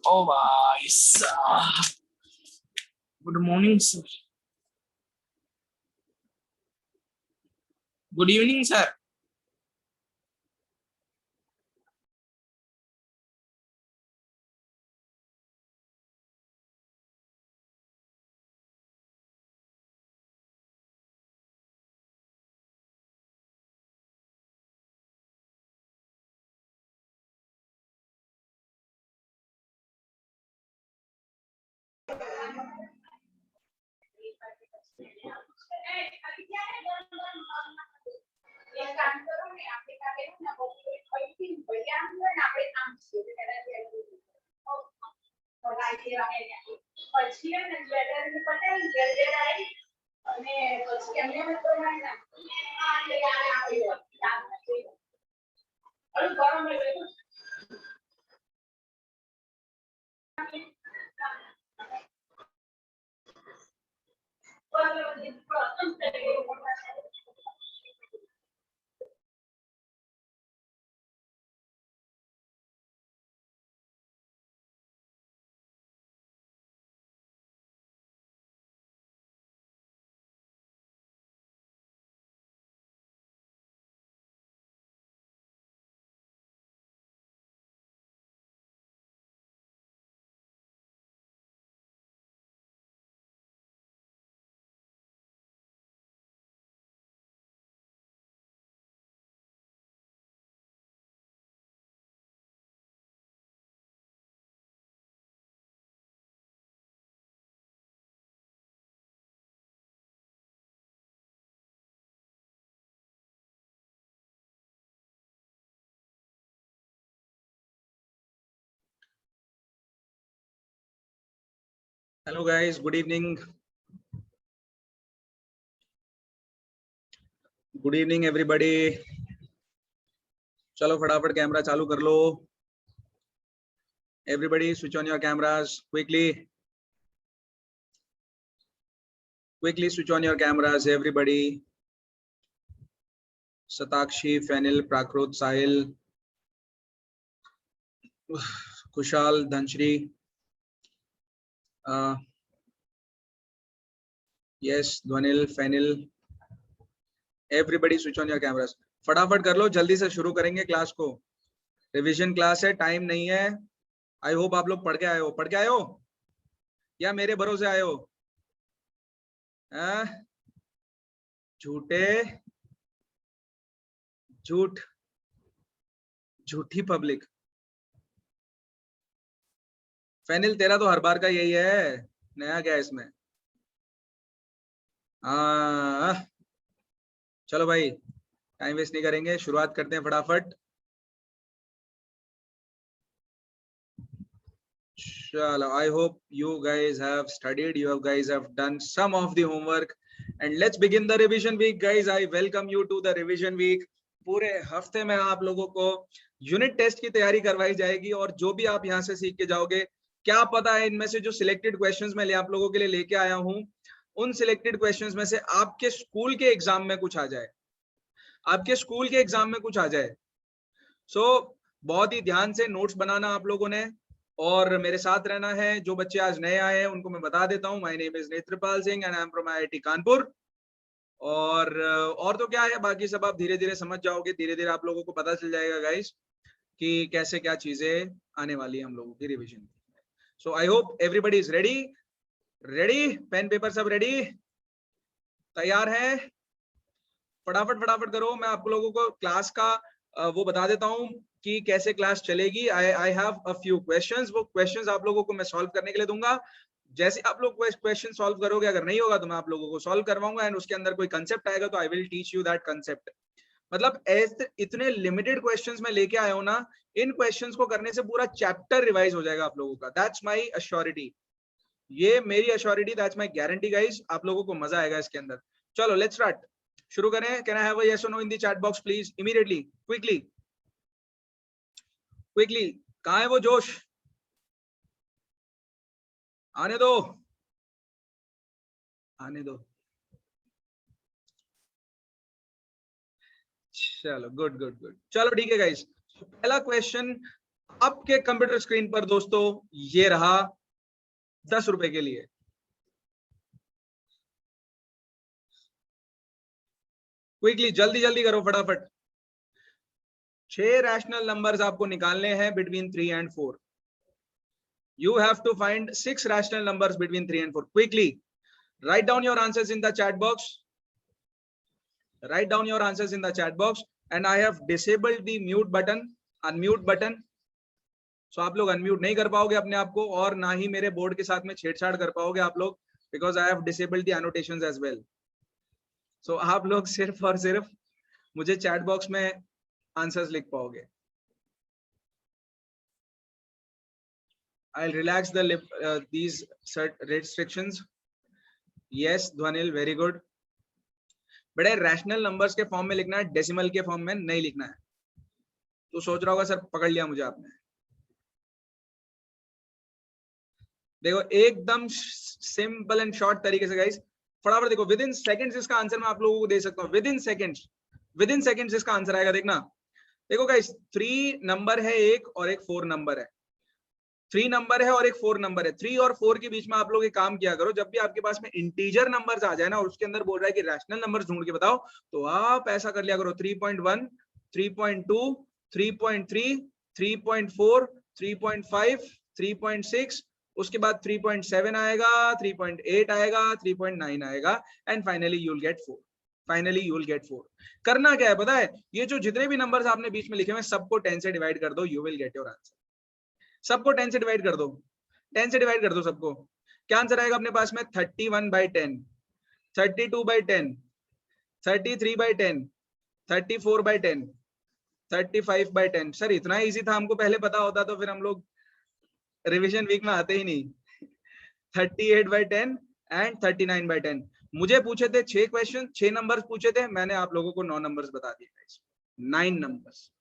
ओ भाई साहब, good morning sir, good evening sir. Hello guys, good evening. Good evening everybody. चलो फटाफट camera चालू कर लो। Everybody switch on your cameras quickly. Quickly switch on your cameras everybody. Satakshi, Fenil, Prakrut, Sahil, Khushal, Dhanashree, yes, Dhwanil, Fenil, everybody switch on your cameras. फटाफट कर लो, जल्दी से शुरू करेंगे क्लास को। रिवीजन क्लास है, टाइम नहीं है। आई होप आप लोग पढ़ के आए हो। पढ़ के आए हो या मेरे भरोसे आए हो? झूठे, झूठ, झूठी पब्लिक। फैनिल, तेरा तो हर बार का यही है, नया क्या है इसमें? चलो भाई, टाइम वेस्ट नहीं करेंगे, शुरुआत करते हैं फटाफट। चलो, I hope you guys have studied, you guys have done some of the homework, and let's begin the revision week, guys. I welcome you to the revision week. पूरे हफ्ते में आप लोगों को यूनिट टेस्ट की तैयारी करवाई जाएगी, और जो भी आप यहाँ से सीख के जाओगे, क्या पता है इनमें से जो सिलेक्टेड क्वेश्चंस मैं आप लोगों के लिए लेके आया हूँ, उन सिलेक्टेड क्वेश्चंस में से आपके स्कूल के एग्जाम में कुछ आ जाए, आपके स्कूल के एग्जाम में कुछ आ जाए। सो बहुत ही ध्यान से नोट्स बनाना आप लोगों ने, और मेरे साथ रहना है। जो बच्चे आज नए आए हैं उनको मैं बता देता हूँ, my name is Netrapal Singh and I am from IIT Kanpur. और तो क्या है, बाकी सब आप धीरे धीरे समझ जाओगे, धीरे धीरे आप लोगों को पता चल जाएगा गाइस कि कैसे क्या चीजें आने वाली है हम लोगों की revision. So I hope everybody is ready. Ready, pen paper सब रेडी, तैयार है? फटाफट फटाफट करो। मैं आप लोगों को क्लास का वो बता देता हूँ कि कैसे क्लास चलेगी। आई हैव अ फ्यू क्वेश्चंस, वो क्वेश्चंस आप लोगों को मैं सॉल्व करने के लिए दूंगा। जैसे आप लोग क्वेश्चन सॉल्व करोगे, अगर नहीं होगा तो मैं आप लोगों को सॉल्व करवाऊंगा, एंड उसके अंदर कोई कंसेप्ट आएगा तो I will teach you that concept. मतलब इतने लिमिटेड क्वेश्चंस मैं लेके आया हूं ना, इन क्वेश्चंस को करने से पूरा चैप्टर रिवाइज हो जाएगा आप लोगों का। दैट्स माय अश्योरिटी, ये मेरी assurity, that's my guarantee guys. आप लोगों को मजा आएगा इसके अंदर। चलो लेट्स स्टार्ट, शुरू करें। Can I have a yes और no in the chat box please, immediately, quickly quickly. कहां है वो जोश? आने दो, आने दो। चलो गुड गुड गुड, चलो ठीक है गाइस। पहला क्वेश्चन आपके कंप्यूटर स्क्रीन पर दोस्तों ये रहा 10 रुपए के लिए। क्विकली जल्दी जल्दी करो फटाफट। 6 रैशनल नंबर्स आपको निकालने हैं between 3 and 4। You have to find 6 rational numbers between 3 and 4. Quickly write down your answers in the chat box. Write down your answers in the chat box. And I have disabled the mute button, unmute button. So आप लोग unmute नहीं कर पाओगे अपने आप को, और ना ही मेरे बोर्ड के साथ में छेड़छाड़ कर पाओगे आप लोग, because I have disabled the annotations as well. So आप लोग सिर्फ और सिर्फ मुझे चैट बॉक्स में आंसर्स लिख पाओगे। I'll relax these restrictions. Yes, Dhwanil, very good. बड़े रैशनल नंबर्स के फॉर्म में लिखना है, डेसिमल के फॉर्म में नहीं लिखना है। तो सोच रहा होगा सर पकड़ लिया मुझे आपने। देखो एकदम सिंपल एंड शॉर्ट तरीके से गाइस, फटाफट देखो, विद इन सेकेंड्स इसका आंसर मैं आप लोगों को दे सकता हूँ। विद इन सेकेंड्स इसका आंसर आएगा। देखना, देखो गाइस 3 नंबर है एक, और एक 4 नंबर है। 3 नंबर है और एक 4 नंबर है। 3 और 4 के बीच में आप लोग एक काम किया करो, जब भी आपके पास में इंटीजर नंबर्स आ जाए ना और उसके अंदर बोल रहा है कि रैशनल नंबर्स ढूंढ के बताओ, तो आप ऐसा कर लिया करो 3.1, 3.2, 3.3, 3.4, 3.5, 3.6, उसके बाद 3.7 आएगा, 3.8 आएगा, 3.9 आएगा, and finally you will get 4। Finally you will get 4। करना क्या है पता है, ये जो जितने भी नंबर्स आपने बीच में लिखे हुए सबको 10 से डिवाइड कर दो, you will get your answer. सबको 10 से डिवाइड कर दो, 10 से डिवाइड कर दो सबको। क्या आंसर आएगा अपने पास में? 31/10, 32/10, 33/10, 34/10, 35/10। सर इतना इजी था, हमको पहले पता होता तो फिर हम लोग रिवीजन वीक में आते ही नहीं। 38/10 एंड 39/10। मुझे पूछे थे 6 क्वेश्चन, 6 नंबर्स पूछे थे, मैंने आप लोगों को 9 नंबर्स बता दिए। 9 नंबर्स,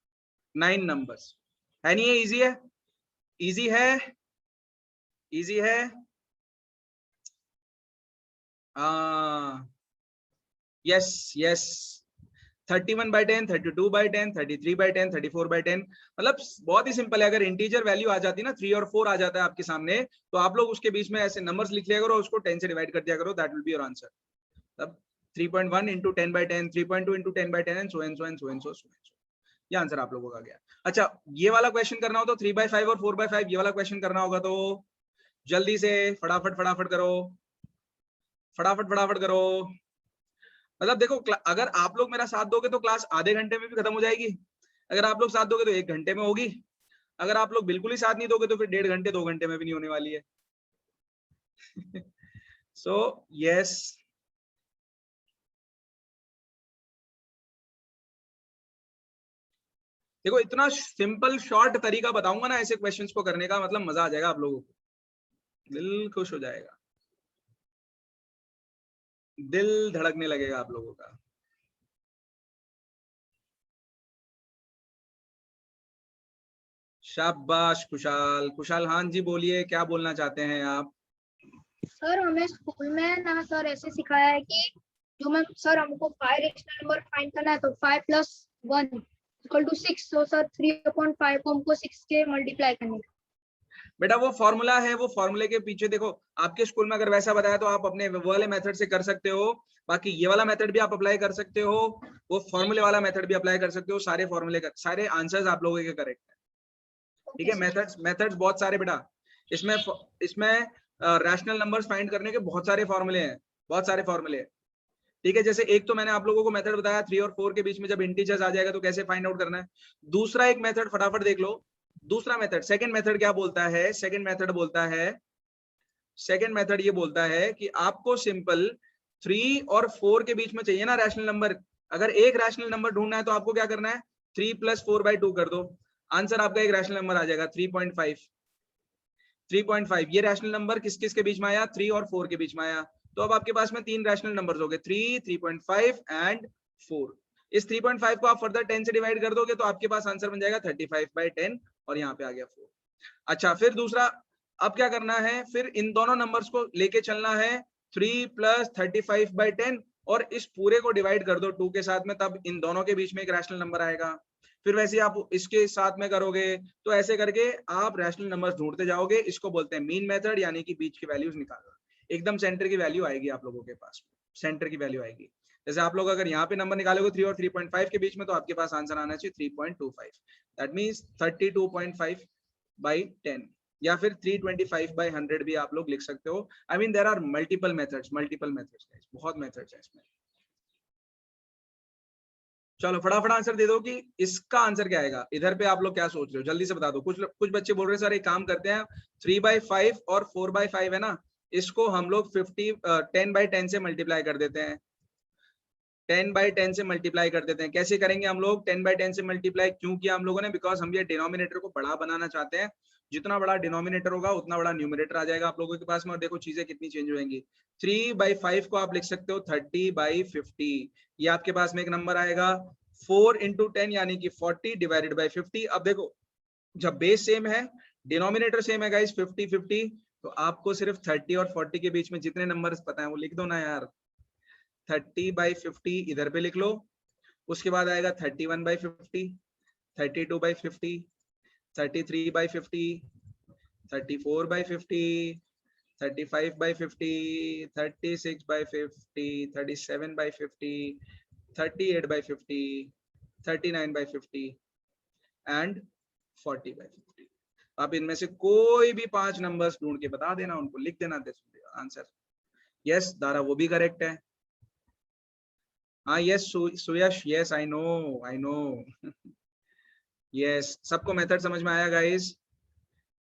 9 नंबर्स है नहीं? ये इजी है, इजी है, इजी है। Yes yes, 31/10, 32/10, 33/10, 34/10। मतलब बहुत ही सिंपल है। अगर इंटीजर वैल्यू आ जाती है ना, 3 और 4 आ जाता है आपके सामने, तो आप लोग उसके बीच में ऐसे नंबर्स लिख लिया करो, उसको 10 से डिवाइड कर दिया करो, that will be your answer. तब 3.1 into 10/10, 3.2 into 10/10 and so and so and so and so so and so। ये आंसर आप लोगों का गया। अच्छा, ये वाला क्वेश्चन करना हो तो 3/5 और 4/5 ये वाला क्वेश्चन करना होगा तो जल्दी से फटाफट फटाफट करो, फटाफट फटाफट करो। मतलब देखो, अगर आप लोग मेरा साथ दोगे तो क्लास आधे घंटे में भी खत्म हो जाएगी। अगर आप लोग साथ दोगे तो 1 घंटे में होगी। अगर आप लोग बिल्कुल ही साथ नहीं दोगे तो फिर 1.5 घंटे 2 घंटे में भी नहीं होने वाली है। सो यस, देखो इतना सिंपल शॉर्ट तरीका बताऊंगा ना ऐसे क्वेश्चंस को करने का, मतलब मजा आ जाएगा आप लोगों को, दिल खुश हो जाएगा, दिल धड़कने लगेगा आप लोगों का। शाबाश कुशाल। कुशाल हाँ जी बोलिए, क्या बोलना चाहते हैं आप? सर हमें स्कूल में ना सर ऐसे सिखाया है कि जो मैं सर हमको 5 रैशनल नंबर फाइंड करना है, तो 5 + 1 = 6। तो सर 3/5 को हमको 6 के मल्टीप्लाई करने का। बेटा वो फॉर्मूला है, वो फॉर्मूले के पीछे देखो, आपके स्कूल में अगर वैसा बताया तो आप अपने वो वाले मेथड से कर सकते हो, बाकी ये वाला मेथड भी आप अप्लाई कर सकते हो, वो फॉर्मूले वाला मेथड भी अप्लाई कर सकते हो। सारे फॉर्मूले का सारे आंसर्स आप लोगों के करेक्ट है, ठीक है। मेथड्स बहुत सारे बेटा, इसमें रैशनल नंबर्स फाइंड करने के बहुत सारे फॉर्मूले हैं, बहुत सारे फॉर्मूले, ठीक है। जैसे एक तो मैंने आप लोगों को मेथड बताया 3 और 4 के बीच में जब इंटीजर्स आ जाएगा तो कैसे फाइंड आउट करना है। दूसरा एक मेथड फटाफट देख लो, दूसरा मेथड, सेकंड मेथड क्या बोलता है? सेकंड मेथड ये बोलता है कि आपको सिंपल 3 और 4 के बीच में चाहिए ना रैशनल नंबर। अगर एक रैशनल नंबर ढूंढना है तो आपको क्या करना है? 3 + 4/2 कर दो, आंसर आपका एक रैशनल नंबर आ जाएगा 3.5। 3.5 ये रैशनल नंबर किस किस के बीच में आया? 3 और 4 के बीच में आया। तो अब आपके पास में 3 रैशनल नंबर्स हो गए, 3, 3.5 एंड 4। इस 3.5 को आप फर्दर 10 से डिवाइड कर दोगे तो आपके पास आंसर बन जाएगा 35/10, और यहाँ पे आ गया 4। अच्छा, फिर दूसरा, अब क्या करना है? फिर इन दोनों नंबर्स को लेके चलना है 3 + 35/10, और इस पूरे को डिवाइड कर दो 2 के साथ में, तब इन दोनों के बीच में एक रैशनल नंबर आएगा। फिर वैसे आप इसके साथ में करोगे, तो ऐसे करके आप रैशनल नंबर्स ढूंढते जाओगे। इसको बोलते हैं मीन मेथड, यानी कि बीच की वैल्यूज निकालना। एकदम सेंटर की वैल्यू आएगी आप लोगों के पास, सेंटर की वैल्यू आएगी। जैसे आप लोग अगर यहाँ पे नंबर निकालोगे 3 और 3.5 के बीच में, तो आपके पास आंसर आना चाहिए 3.25। दैट मीन्स 32.5 बाई 10, या फिर 325 बाई 100 भी आप लोग लिख सकते हो। I mean there are multiple methods, बहुत मेथड्स हैं इसमें। चलो फटाफट आंसर दे दो कि इसका आंसर क्या आएगा। इधर पे आप लोग क्या सोच रहे हो, जल्दी से बता दो। कुछ बच्चे बोल रहे हैं सर एक काम करते हैं, 3/5 और 4/5 है ना, इसको हम लोग 10/10 से मल्टीप्लाई कर देते हैं। 10/10 से मल्टीप्लाई कर देते हैं। कैसे करेंगे हम लोग 10/10 से मल्टीप्लाई, क्यों किया हम लोगों ने? बिकॉज हम ये डिनोमिनेटर को बड़ा बनाना चाहते हैं। जितना बड़ा डिनोमिनेटर होगा उतना बड़ा न्यूमरेटर आ जाएगा आप लोगों के पास में। और देखो चीजें कितनी चेंज होंगी। 3/5 को आप लिख सकते हो 30/50। ये आपके पास में एक नंबर आएगा। 4 into 10 यानी कि 40 डिवाइडेड बाई 50। अब देखो जब बेस सेम है, डिनोमिनेटर सेम है गाइस 50-50, तो आपको सिर्फ 30 और 40 के बीच में जितने नंबर्स पता है वो लिख दो ना यार। 30/50 इधर पे लिख लो। उसके बाद आएगा 31/50, 32/50, 33/50, 34/50, 35/50, 36/50, 37/50, 38/50, 39/50 एंड 40/50। आप इनमें से कोई भी 5 नंबर्स ढूंढ के बता देना, उनको लिख देना आंसर। यस दारा, वो भी करेक्ट है। हाँ yes Suyash, yes I know yes. सबको मेथड समझ में आया guys?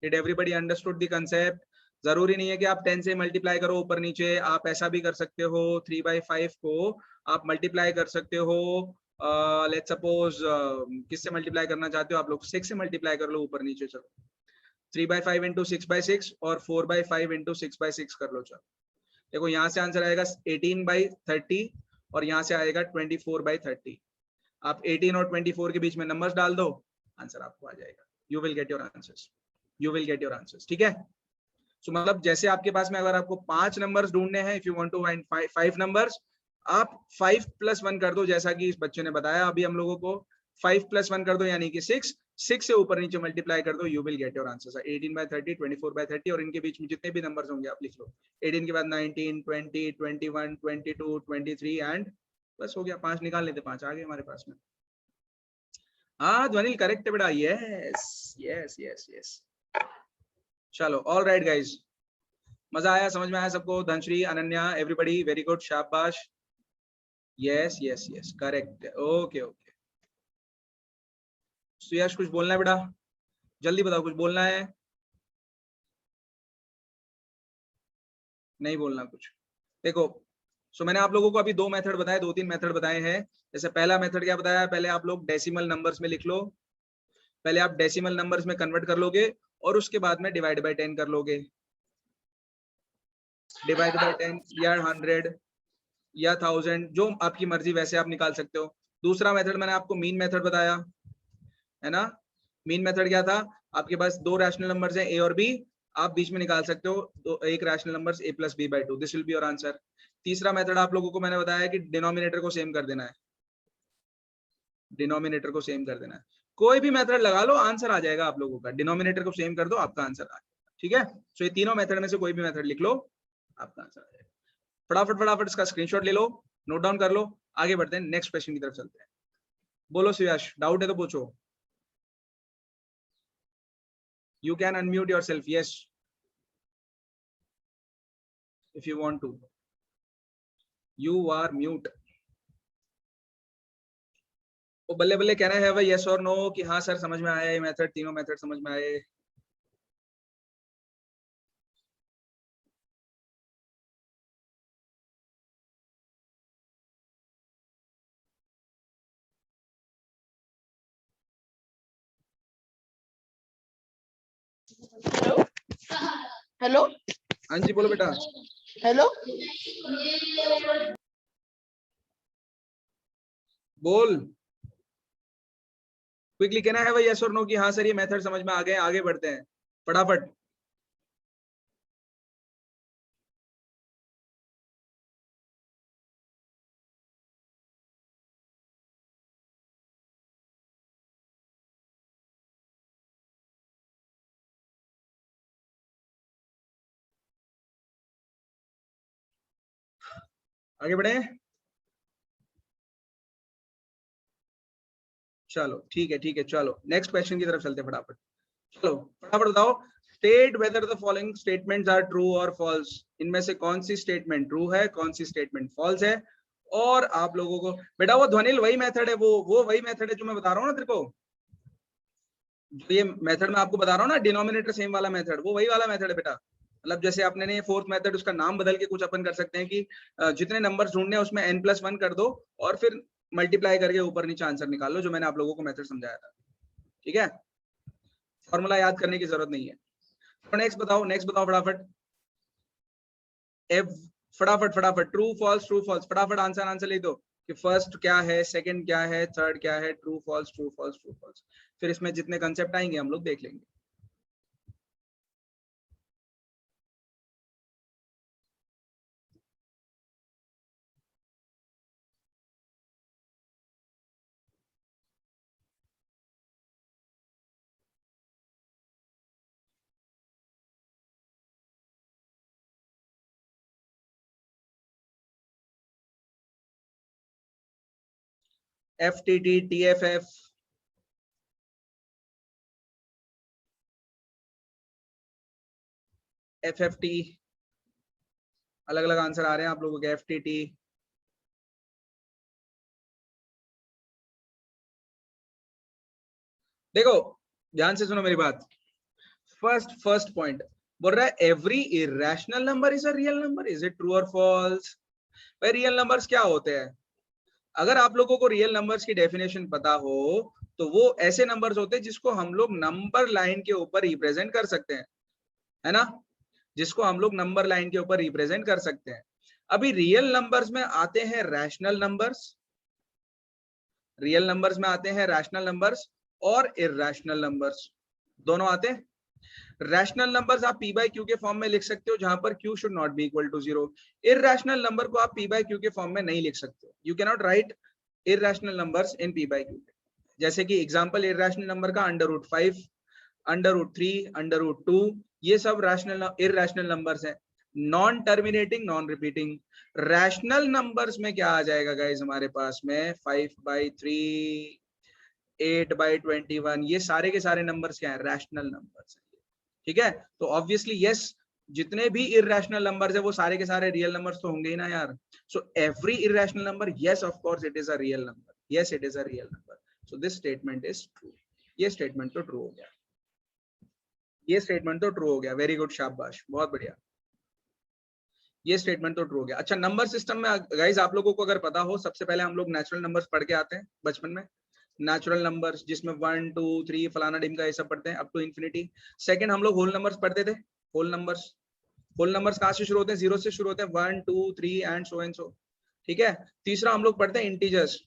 Did everybody understood the concept? जरूरी नहीं है कि आप 10 से मल्टीप्लाई करो ऊपर नीचे, आप ऐसा भी कर सकते हो। 3/5 को आप मल्टीप्लाई कर सकते हो। लेट्स सपोज किससे मल्टीप्लाई करना चाहते हो आप लोग? 6 से मल्टीप्लाई कर लो ऊपर नीचे। चलो 3/5 इंटू 6/6 और 4/5 इंटू 6/6 कर लो। चलो देखो यहाँ से आंसर आएगा 18/30 और यहाँ से आएगा 24/30। आप 18 और 24 के बीच में नंबर्स डाल दो, आंसर आपको आ जाएगा। You will get your answers, you will get your answers. ठीक है, सो मतलब जैसे आपके पास में अगर आपको 5 नंबर्स ढूंढने हैं, if you want to find 5 numbers, आप 5+1 कर दो, जैसा कि इस बच्चे ने बताया अभी हम लोगों को। 5+1 कर दो यानी कि 6। 6 से ऊपर नीचे मल्टीप्लाई कर दो, you will get your answer. 18/30, 24/30 और इनके बीच में जितने भी नंबर्स होंगे आप लिख लो। 18 के बाद 19, 20, 21, 22, 23 एंड बस हो गया। 5 निकाल लेते, 5 आ गए हमारे पास में। हाँ ध्वनि करेक्ट है बेटा, यस यस यस यस। चलो ऑल राइट गाइज, मजा आया, समझ में आया सबको? Dhanashree, Ananya, everybody very good, शाबाश। Yes yes yes correct, okay okay. Suyash कुछ बोलना है बेटा? जल्दी बताओ, कुछ बोलना है? नहीं बोलना कुछ? देखो सो मैंने आप लोगों को अभी 2 मेथड बताए, 2-3 मेथड बताए हैं। जैसे पहला मेथड क्या बताया, पहले आप लोग डेसिमल नंबर्स में लिख लो। पहले आप डेसिमल नंबर्स में कन्वर्ट कर लोगे और उसके बाद में डिवाइड बाय 10 कर लोगे। डिवाइड बाय 10 या 100 या 1000, जो आपकी मर्जी, वैसे आप निकाल सकते हो। दूसरा मेथड मैंने आपको मीन मेथड बताया है ना। मीन मेथड क्या था? आपके पास 2 रैशनल नंबर्स हैं, ए और बी, आप बीच में निकाल सकते हो एक rational number a + b/2, this will be your answer. तीसरा मेथड आप लोगों को मैंने बताया कि डिनोमिनेटर को सेम कर देना है, डिनोमिनेटर को सेम कर देना है। कोई भी मेथड लगा लो, आंसर आ जाएगा आप लोगों का। डिनोमिनेटर को सेम कर दो, आपका आंसर आ जाएगा। ठीक है, सो ये तीनों मेथड में से कोई भी मेथड लिख लो, आपका आंसर आ जाएगा। फटाफट फटाफट इसका स्क्रीनशॉट ले लो, नोट डाउन कर लो, आगे बढ़ते हैं, नेक्स्ट क्वेश्चन की तरफ चलते हैं। बोलो सुयश, डाउट है तो पूछो। You can unmute yourself, yes, if you want to. You are mute. वो बल्ले बल्ले कहना है भाई yes और no कि हाँ सर समझ में आया ये मेथड, तीनों मेथड समझ में आए। हेलो हेलो हाँ जी बोलो बेटा। हेलो बोल, क्विकली कहना है भाई yes और no कि हाँ सर ये मेथड समझ में आ गए, आगे बढ़ते हैं फटाफट। आगे बढ़े, चलो ठीक है ठीक है, चलो नेक्स्ट क्वेश्चन की तरफ चलते हैं फटाफट। चलो फटाफट बताओ, state whether the following statements are true और फॉल्स। इनमें से कौन सी स्टेटमेंट ट्रू है, कौन सी स्टेटमेंट फॉल्स है। और आप लोगों को बेटा वो ध्वनिल वही मेथड है, वो वही मेथड है जो मैं बता रहा हूँ ना तेरे को, जो ये मेथड मैं आपको बता रहा हूँ ना, डिनोमिनेटर सेम वाला मेथड, वो वही वाला मेथड है बेटा। मतलब जैसे आपने ने फोर्थ मेथड, उसका नाम बदल के कुछ अपन कर सकते हैं कि जितने नंबर्स ढूंढने हैं उसमें n+1 कर दो और फिर मल्टीप्लाई करके ऊपर नीचे आंसर निकाल लो, जो मैंने आप लोगों को मेथड समझाया था। ठीक है, फॉर्मूला याद करने की जरूरत नहीं है। तो नेक्स्ट बताओ फटाफट, एफ फटाफट फटाफट, ट्रू फॉल्स फटाफट आंसर लिख दो कि फर्स्ट क्या है, सेकंड क्या है, थर्ड क्या है, true false true false true false. फिर इसमें जितने कंसेप्ट आएंगे हम लोग देख लेंगे। FTT, TFF, FFT, अलग अलग आंसर आ रहे हैं आप लोगों के। FTT, देखो ध्यान से सुनो मेरी बात। फर्स्ट पॉइंट बोल रहा है every irrational number is a real number, is it true और फॉल्स। भाई रियल नंबर्स क्या होते हैं? अगर आप लोगों को रियल नंबर्स की डेफिनेशन पता हो तो वो ऐसे नंबर्स होते हैं जिसको हम लोग नंबर लाइन के ऊपर रिप्रेजेंट कर सकते हैं, है ना, जिसको हम लोग नंबर लाइन के ऊपर रिप्रेजेंट कर सकते हैं। अभी रियल नंबर्स में आते हैं रैशनल नंबर्स, रियल नंबर्स में आते हैं रैशनल नंबर्स और इरैशनल नंबर्स, दोनों आते हैं। रैशनल नंबर्स आप p बाय क्यू के फॉर्म में लिख सकते हो, जहां पर q should not be equal to 0। Irrational number को आप p बाय क्यू के फॉर्म में नहीं लिख सकते, you can not write irrational numbers in p by q. जैसे कि एग्जांपल इरैशनल नंबर का √5, √3, √2, ये सब रैशनल इरैशनल नंबर्स हैं। Non terminating, non repeating. Rational numbers में क्या आ जाएगा गाइस हमारे पास में, 5/3, 8/21, ये सारे के सारे नंबर्स क्या है, रैशनल नंबर्स है। ठीक है, तो ऑब्वियसली यस, जितने भी इरैशनल नंबर्स है वो सारे के सारे रियल नंबर्स तो होंगे ही ना यार। So every irrational number, yes of course it is a real number, yes it is a real number. So this statement is true. ये स्टेटमेंट तो ट्रू हो गया, ये स्टेटमेंट तो ट्रू हो गया, वेरी गुड, शाबाश, बहुत बढ़िया, ये स्टेटमेंट तो ट्रू हो गया। अच्छा, नंबर सिस्टम में गाइस आप लोगों को अगर पता हो, सबसे पहले हम लोग नेचुरल नंबर्स पढ़ के आते हैं बचपन में, नेचुरल नंबर्स जिसमें 1 2 3 फलाना डिम का ये सब पढ़ते हैं अप टू इंफिनिटी। सेकंड हम लोग होल नंबर्स पढ़ते थे, होल नंबर्स। होल नंबर्स कहाँ से शुरू होते हैं, 0 से शुरू होते हैं, 1 2 3 एंड सो। ठीक है, तीसरा हम लोग पढ़ते हैं इंटीजर्स,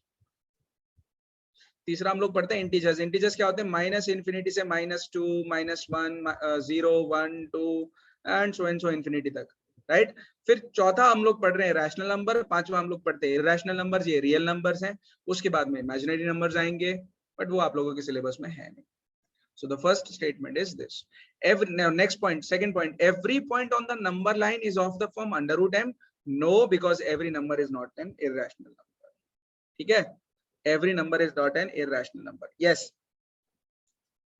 तीसरा हम लोग पढ़ते हैं इंटीजर्स। इंटीजर्स क्या होते हैं, माइनस इन्फिनिटी से -2, -1, 0 1 2 एंड सो इंफिनिटी तक, राइट। फिर चौथा हम लोग पढ़ रहे हैं रैशनल नंबर, पांचवा हम लोग पढ़ते हैं इरैशनल नंबर्स, ये रियल नंबर्स हैं। उसके बाद में इमेजिनरी नंबर्स आएंगे, बट वो आप लोगों के सिलेबस में है नहीं। So the first statement is this. Now next point, second point. Every point on the number line is of the form √m. No, because every number is not an irrational number. ठीक है? Every number is not an irrational number. Yes.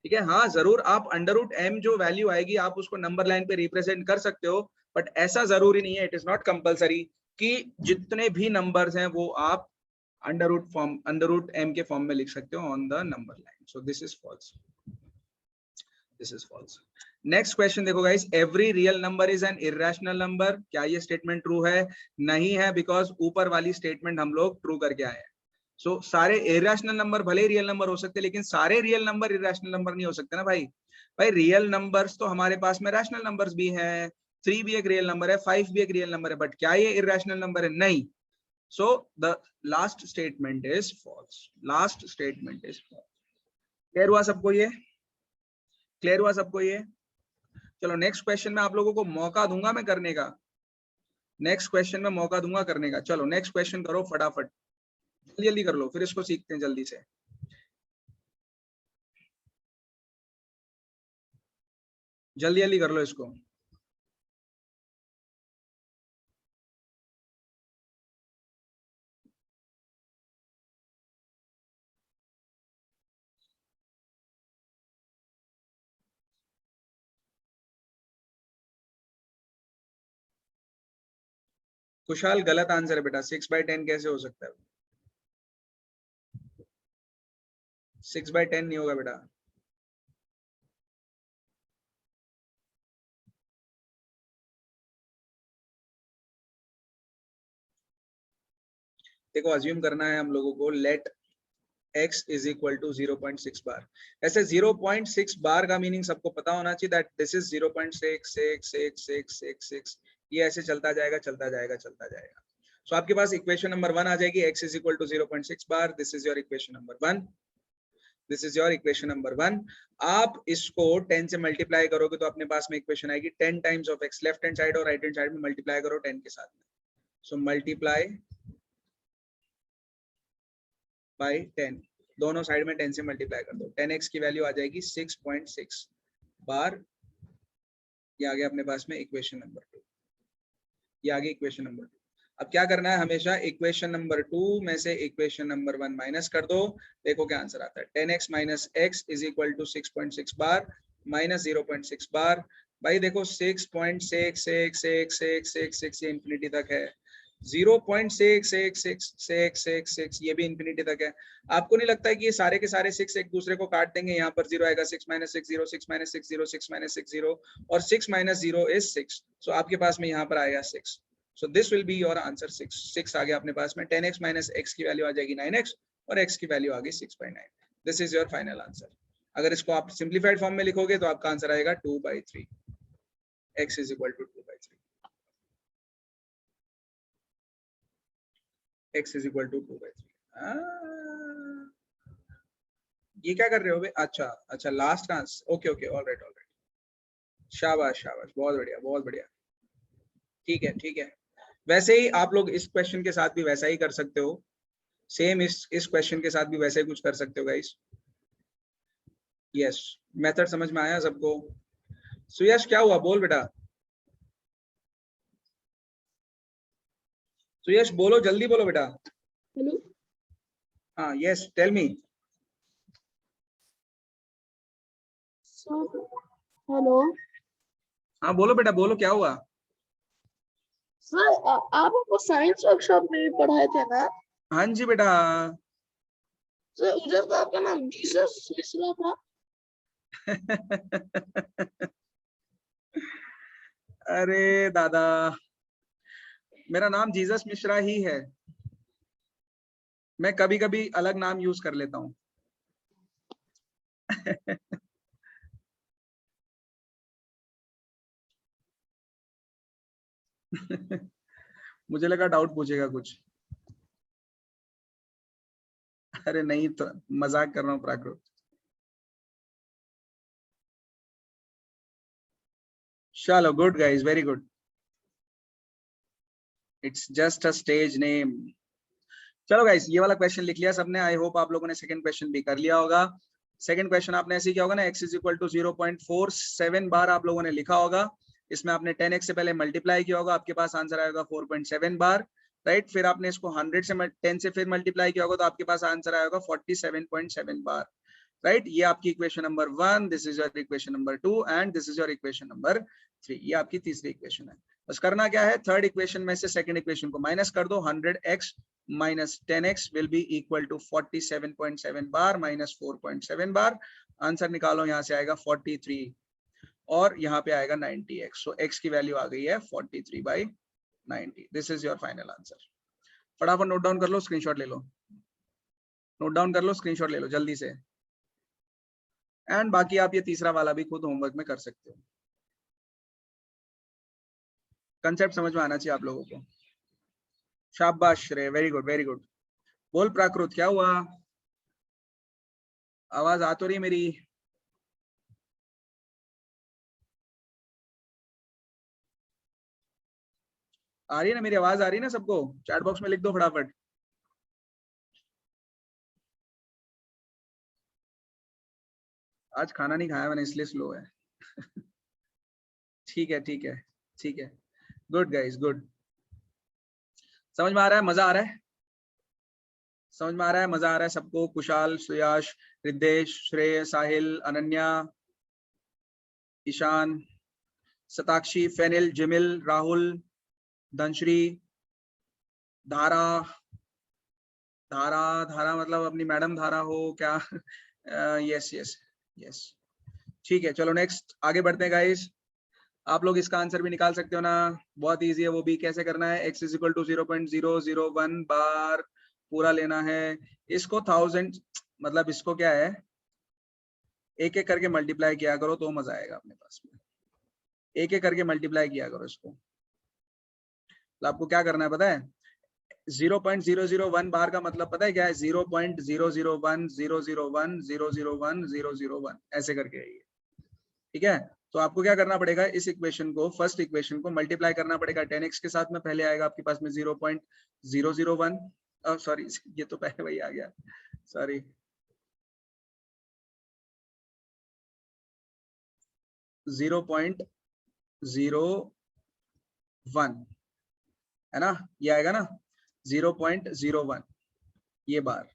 ठीक है, हाँ जरूर आप √m जो value आएगी आप उसको नंबर लाइन पे रिप्रेजेंट कर सकते हो, बट ऐसा जरूरी नहीं है, इट इज नॉट कंपलसरी कि जितने भी नंबर्स हैं वो आप √m के फॉर्म में लिख सकते हो on the number line. So this is false, this is false. Next question देखो guys, every real number is an irrational number. क्या ये स्टेटमेंट ट्रू है? नहीं है, बिकॉज ऊपर वाली स्टेटमेंट हम लोग ट्रू करके आए हैं। सो सारे इरैशनल नंबर भले ही रियल नंबर हो सकते हैं, लेकिन सारे रियल नंबर इरैशनल नंबर नहीं हो सकते ना भाई। भाई रियल नंबर्स तो हमारे पास में रैशनल नंबर्स भी हैं, 3 भी एक रियल नंबर है, 5 भी एक रियल नंबर है, बट क्या ये इरैशनल नंबर है? नहीं। So the last statement is false, last statement is false. Clear हुआ सबको ये? क्लियर हुआ सबको ये? चलो नेक्स्ट क्वेश्चन में आप लोगों को मौका दूंगा मैं करने का, नेक्स्ट क्वेश्चन में मौका दूंगा करने का। चलो नेक्स्ट क्वेश्चन करो फटाफट, जल्दी जल्दी कर लो, फिर इसको सीखते हैं जल्दी से। जल्दी जल्दी कर लो इसको। खुशहाल गलत आंसर है बेटा, 6/10 कैसे हो सकता है? 6/10 नहीं होगा बेटा। देखो अज्यूम करना है हम लोगों को, let x is equal to 0.6 bar. ऐसे 0.6 बार का मीनिंग सबको पता होना चाहिए, दैट दिस इज 0.6666666। ये ऐसे चलता जाएगा चलता जाएगा चलता जाएगा। सो आपके पास इक्वेशन नंबर 1 आ जाएगी, x is equal to 0.6 bar. This is your equation number 1। This is your equation number 1। आप इसको 10 से मल्टीप्लाई करोगे तो अपने पास में इक्वेशन आएगी 10 times of x। Left hand side और राइट हैंड साइड में मल्टीप्लाई करो 10 के साथ में। सो मल्टीप्लाई बाय 10, दोनों साइड में 10 से मल्टीप्लाई कर दो। 10x की वैल्यू आ जाएगी 6.6 बार। ये आ गया अपने पास में इक्वेशन नंबर 2। ये आ गई इक्वेशन नंबर 2। अब क्या करना है, हमेशा इक्वेशन नंबर 2 में से इक्वेशन नंबर 1 माइनस कर दो। देखो क्या आंसर आता है, 10x minus x is equal to 6.6 bar minus 0.6 bar. भाई देखो 6.6666666 ये इंफिनिटी तक है, 0.66666 ये भी इंफिनिटी तक है। आपको नहीं लगता है कि ये सारे के सारे 6 एक दूसरे को काट देंगे? यहाँ पर 0 आएगा, 6 माइनस 6 0, 6 माइनस 6 0, 6 माइनस 6 0 और 6 माइनस 0 इज 6। सो आपके पास में यहाँ पर आएगा 6। So this will be your answer 6। 6 आ गया अपने पास में। 10x माइनस x की वैल्यू आ जाएगी 9x और x की वैल्यू आ गई 6/9। This is your final answer. अगर इसको आप सिंप्लीफाइड फॉर्म में लिखोगे तो आपका आंसर आएगा 2/3। x is equal to 2/3। x is equal to 2/3। ये क्या कर रहे हो बे? अच्छा अच्छा, लास्ट का answer. Okay okay, alright alright, शाबाश शाबाश, बहुत बढ़िया बहुत बढ़िया। ठीक है ठीक है। वैसे ही आप लोग इस क्वेश्चन के साथ भी वैसा ही कर सकते हो, सेम इस क्वेश्चन के साथ भी वैसे ही कुछ कर सकते हो गाइस। यस, मेथड समझ में आया सबको? सुयश क्या हुआ, बोल बेटा। सुयश बोलो, जल्दी बोलो बेटा। हेलो हाँ yes, tell me. Sir. Hello हाँ बोलो बेटा बोलो, क्या हुआ? सर, आप हमको साइंस वर्कशॉप में भी पढ़ाए थे ना हाँ जी बेटा। सर? उधर तो आपका नाम जीसस मिश्रा था। अरे दादा, मेरा नाम जीसस मिश्रा ही है। मैं कभी कभी अलग नाम यूज कर लेता हूँ। मुझे लगा डाउट पूछेगा कुछ। अरे नहीं, तो मजाक कर रहा हूँ प्राकृत। चलो good guys, very good. It's just a stage name. चलो गाइस, ये वाला क्वेश्चन लिख लिया सबने। आई होप आप लोगों ने सेकंड क्वेश्चन भी कर लिया होगा। सेकंड क्वेश्चन आपने ऐसे किया होगा ना, x इज इक्वल टू 0.47 बार आप लोगों ने लिखा होगा। इसमें आपने 10x से पहले मल्टीप्लाई किया होगा, आपके पास आंसर आएगा 4.7 बार, राइट। फिर आपने इसको 100 से 10 से फिर मल्टीप्लाई किया होगा तो आपके पास आंसर आएगा 47.7 बार, राइट। ये आपकी equation number 1, this is your equation number 2 and this is your equation number 3। ये आपकी तीसरी इक्वेशन है। बस करना क्या है, थर्ड इक्वेशन में से सेकंड इक्वेशन को माइनस कर दो। 100x minus 10x will be equal to 47.7 bar minus 4.7 bar. Answer निकालो, यहाँ से आएगा 43 और यहाँ पे आएगा 90x। सो x की वैल्यू आ गई है 43/90। This is your final answer. फटाफट नोट डाउन कर लो, स्क्रीनशॉट ले लो, नोट डाउन कर लो, स्क्रीनशॉट ले लो जल्दी से। एंड बाकी आप ये तीसरा वाला भी खुद होमवर्क में कर सकते हो। कंसेप्ट समझ में आना चाहिए आप लोगों को। शाबाश श्रेय, वेरी गुड वेरी गुड। बोल प्राकृत, क्या हुआ? आवाज आ तो रही मेरी? आ रही है ना मेरी आवाज? आ रही है ना सबको? चैट बॉक्स में लिख दो फटाफट। आज खाना नहीं खाया मैंने इसलिए स्लो है। ठीक है ठीक है ठीक है, गुड गाइस गुड। समझ में आ रहा है? मजा आ रहा है? समझ में आ रहा है? मजा आ रहा है सबको? कुशाल, सुयाश, रिद्धेश, श्रेय, साहिल, अनन्या, ईशान, सताक्षी, फेनिल, जिमिल, राहुल, धनश्री, धारा, धारा धारा मतलब अपनी मैडम धारा हो क्या? यस यस यस, ठीक है। चलो नेक्स्ट आगे बढ़ते हैं गाइस। आप लोग इसका आंसर भी निकाल सकते हो ना, बहुत इजी है वो भी। कैसे करना है, x इज इक्वल टू 0.001 बार पूरा लेना है। इसको 1000 मतलब इसको क्या है, एक एक करके मल्टीप्लाई किया करो तो मजा आएगा अपने पास में। एक एक करके मल्टीप्लाई किया करो इसको। तो आपको क्या करना है पता है, 0.001 बार का मतलब पता है क्या है, 0.001001001001001 ऐसे करके है ये, ठीक है। तो आपको क्या करना पड़ेगा, इस इक्वेशन को, फर्स्ट इक्वेशन को मल्टीप्लाई करना पड़ेगा 10x के साथ में। पहले आएगा आपके पास में 0.001, सॉरी ये तो पहले वही आ गया, सॉरी 0.01 है ना, ये आएगा ना 0.01 ये बार।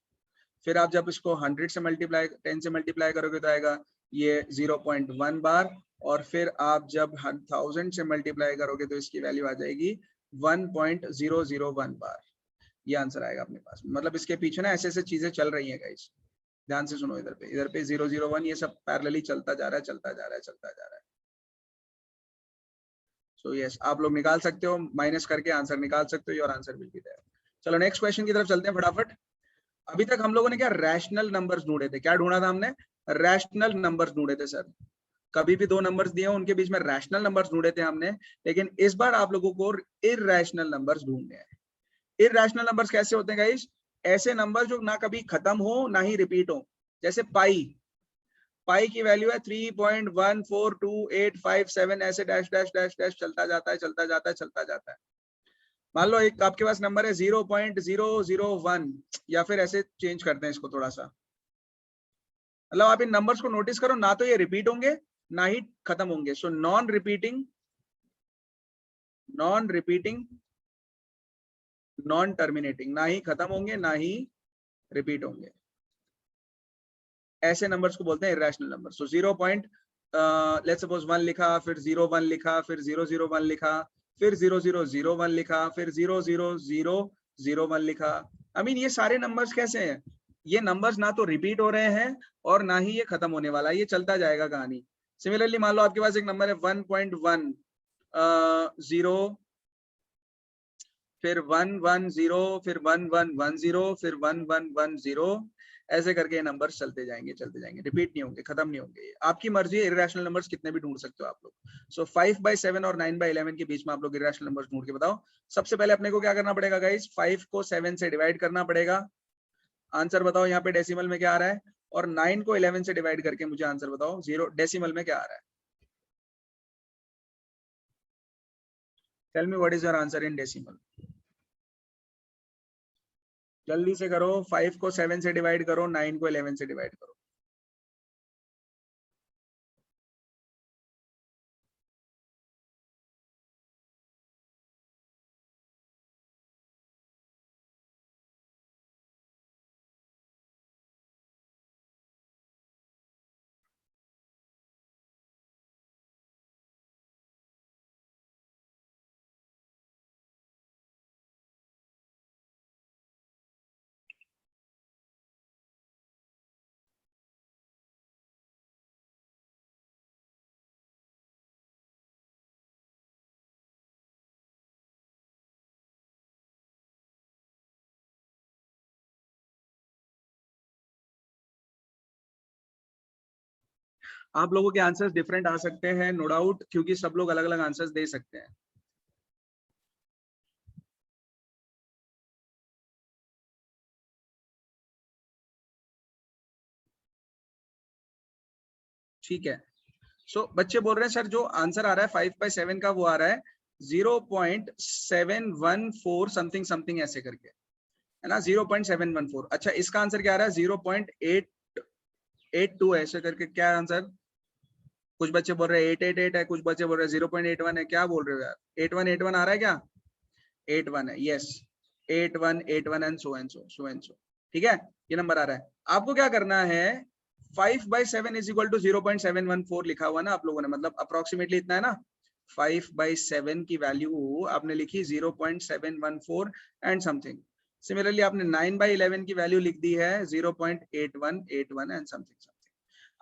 फिर आप जब इसको 100 से मल्टीप्लाई 10 से मल्टीप्लाई करोगे तो आएगा ये 0.1 बार। और फिर आप जब 1000 से मल्टीप्लाई करोगे तो इसकी वैल्यू आ जाएगी 1.001 बार। ये आंसर आएगा अपने पास। मतलब इसके पीछे ना ऐसे ऐसे चीजें चल रही हैं गाइस, ध्यान से सुनो। इधर पे 001 ये सब पैरेलली चलता जा रहा है, चलता जा रहा है, चलता जा रहा है। सो यस, आप लोग निकाल सकते हो, माइनस करके आंसर निकाल सकते हो, your answer will be there. चलो नेक्स्ट क्वेश्चन की तरफ चलते हैं फटाफट। अभी तक हम लोगों ने क्या रैशनल नंबर्स ढूंढे थे, क्या ढूंढा था हमने, रैशनल नंबर्स ढूंढे थे सर। कभी भी दो नंबर्स दिए उनके बीच में रैशनल नंबर्स ढूंढे थे हमने, लेकिन इस बार आप लोगों को इरैशनल नंबर्स ढूंढने हैं। इरैशनल नंबर्स कैसे होते हैं गाइस, ऐसे नंबर जो ना कभी खत्म हो ना ही रिपीट हो। जैसे पाई, पाई की वैल्यू है 3.142857, ऐसे डैश डैश डैश डैश चलता जाता है, चलता जाता है, चलता जाता है। मान लो एक आपके पास नंबर है 0.001, या फिर ऐसे चेंज करते हैं इसको थोड़ा सा। मतलब आप इन नंबर्स को नोटिस करो, ना तो ये रिपीट होंगे ना ही खत्म होंगे। So non repeating, non repeating, non terminating, ना ही खत्म होंगे ना ही रिपीट होंगे। ऐसे नंबर्स को बोलते हैं irrational number. So 0. Let's suppose 1 लिखा, फिर 01 लिखा, फिर 001 लिखा, फिर 0001 लिखा, फिर 00001 लिखा। आई मीन ये सारे नंबर्स कैसे हैं, ये नंबर्स ना तो रिपीट हो रहे हैं और ना ही ये खत्म होने वाला है, ये चलता जाएगा कहानी। सिमिलरली मान लो आपके पास एक नंबर है 1.10, फिर 110, फिर 1110, फिर 1110, ऐसे करके नंबर चलते जाएंगे, चलते जाएंगे, रिपीट नहीं होंगे, खत्म नहीं होंगे। आपकी मर्जी है, इरैशनल नंबर्स कितने भी ढूंढ सकते हो आप लोग। सो 5/7 और 9/11 के बीच में आप लोग इरैशनल नंबर्स ढूंढ के बताओ। सबसे पहले अपने को क्या करना पड़ेगा गाइस, 5 को 7 से डिवाइड करना पड़ेगा। आंसर बताओ यहाँ पे डेसिमल में क्या आ रहा है, और 9 को 11 से डिवाइड करके मुझे आंसर बताओ 0 डेसिमल में क्या आ रहा है। Tell me what is your answer in decimal. जल्दी से करो, 5 को 7 से डिवाइड करो, 9 को 11 से डिवाइड करो। आप लोगों के आंसर्स डिफरेंट आ सकते हैं, नो डाउट, क्योंकि सब लोग अलग अलग आंसर्स दे सकते हैं। ठीक है। सो बच्चे बोल रहे हैं सर जो आंसर आ रहा है 5/7 का, वो आ रहा है 0.714 समथिंग समथिंग ऐसे करके, है ना, 0.714। अच्छा इसका आंसर क्या आ रहा है, 0.882 ऐसे करके। क्या आंसर, कुछ बच्चे बोल रहे हैं 888 है, कुछ बच्चे बोल रहे हैं 0.81 है। क्या बोल रहे हो यार, 8181 आ रहा है क्या, 81 है, yes 8181 and so and so, so and so, ठीक है, ये नंबर आ रहा है। आपको क्या करना है, 5/7 इज इक्वल टू 0.714 लिखा हुआ ना आप लोगों ने, मतलब अप्रोक्सीमेटली इतना है ना, 5/7 की वैल्यू आपने लिखी 0.714 एंड समथिंग। सिमिलरली आपने 9/11 की वैल्यू लिख दी है 0.8181 एंड समथिंग।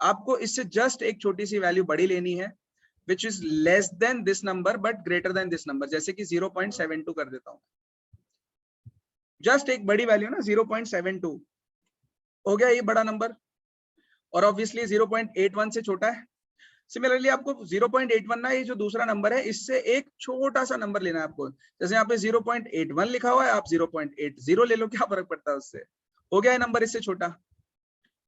आपको इससे जस्ट एक छोटी सी वैल्यू बड़ी लेनी है which is less than this number but greater than this number, जैसे कि 0.72 कर देता हूं। जस्ट एक बड़ी वैल्यू ना 0.72 हो गया ये बड़ा नंबर, और ऑब्वियसली 0.81 से छोटा है। सिमिलरली आपको 0.81 ना, ये जो दूसरा नंबर है इससे एक छोटा सा नंबर लेना है आपको। जैसे यहाँ पे 0.81 लिखा हुआ है, आप 0.80 ले लो, क्या फर्क पड़ता है उससे। हो गया ये नंबर इससे छोटा,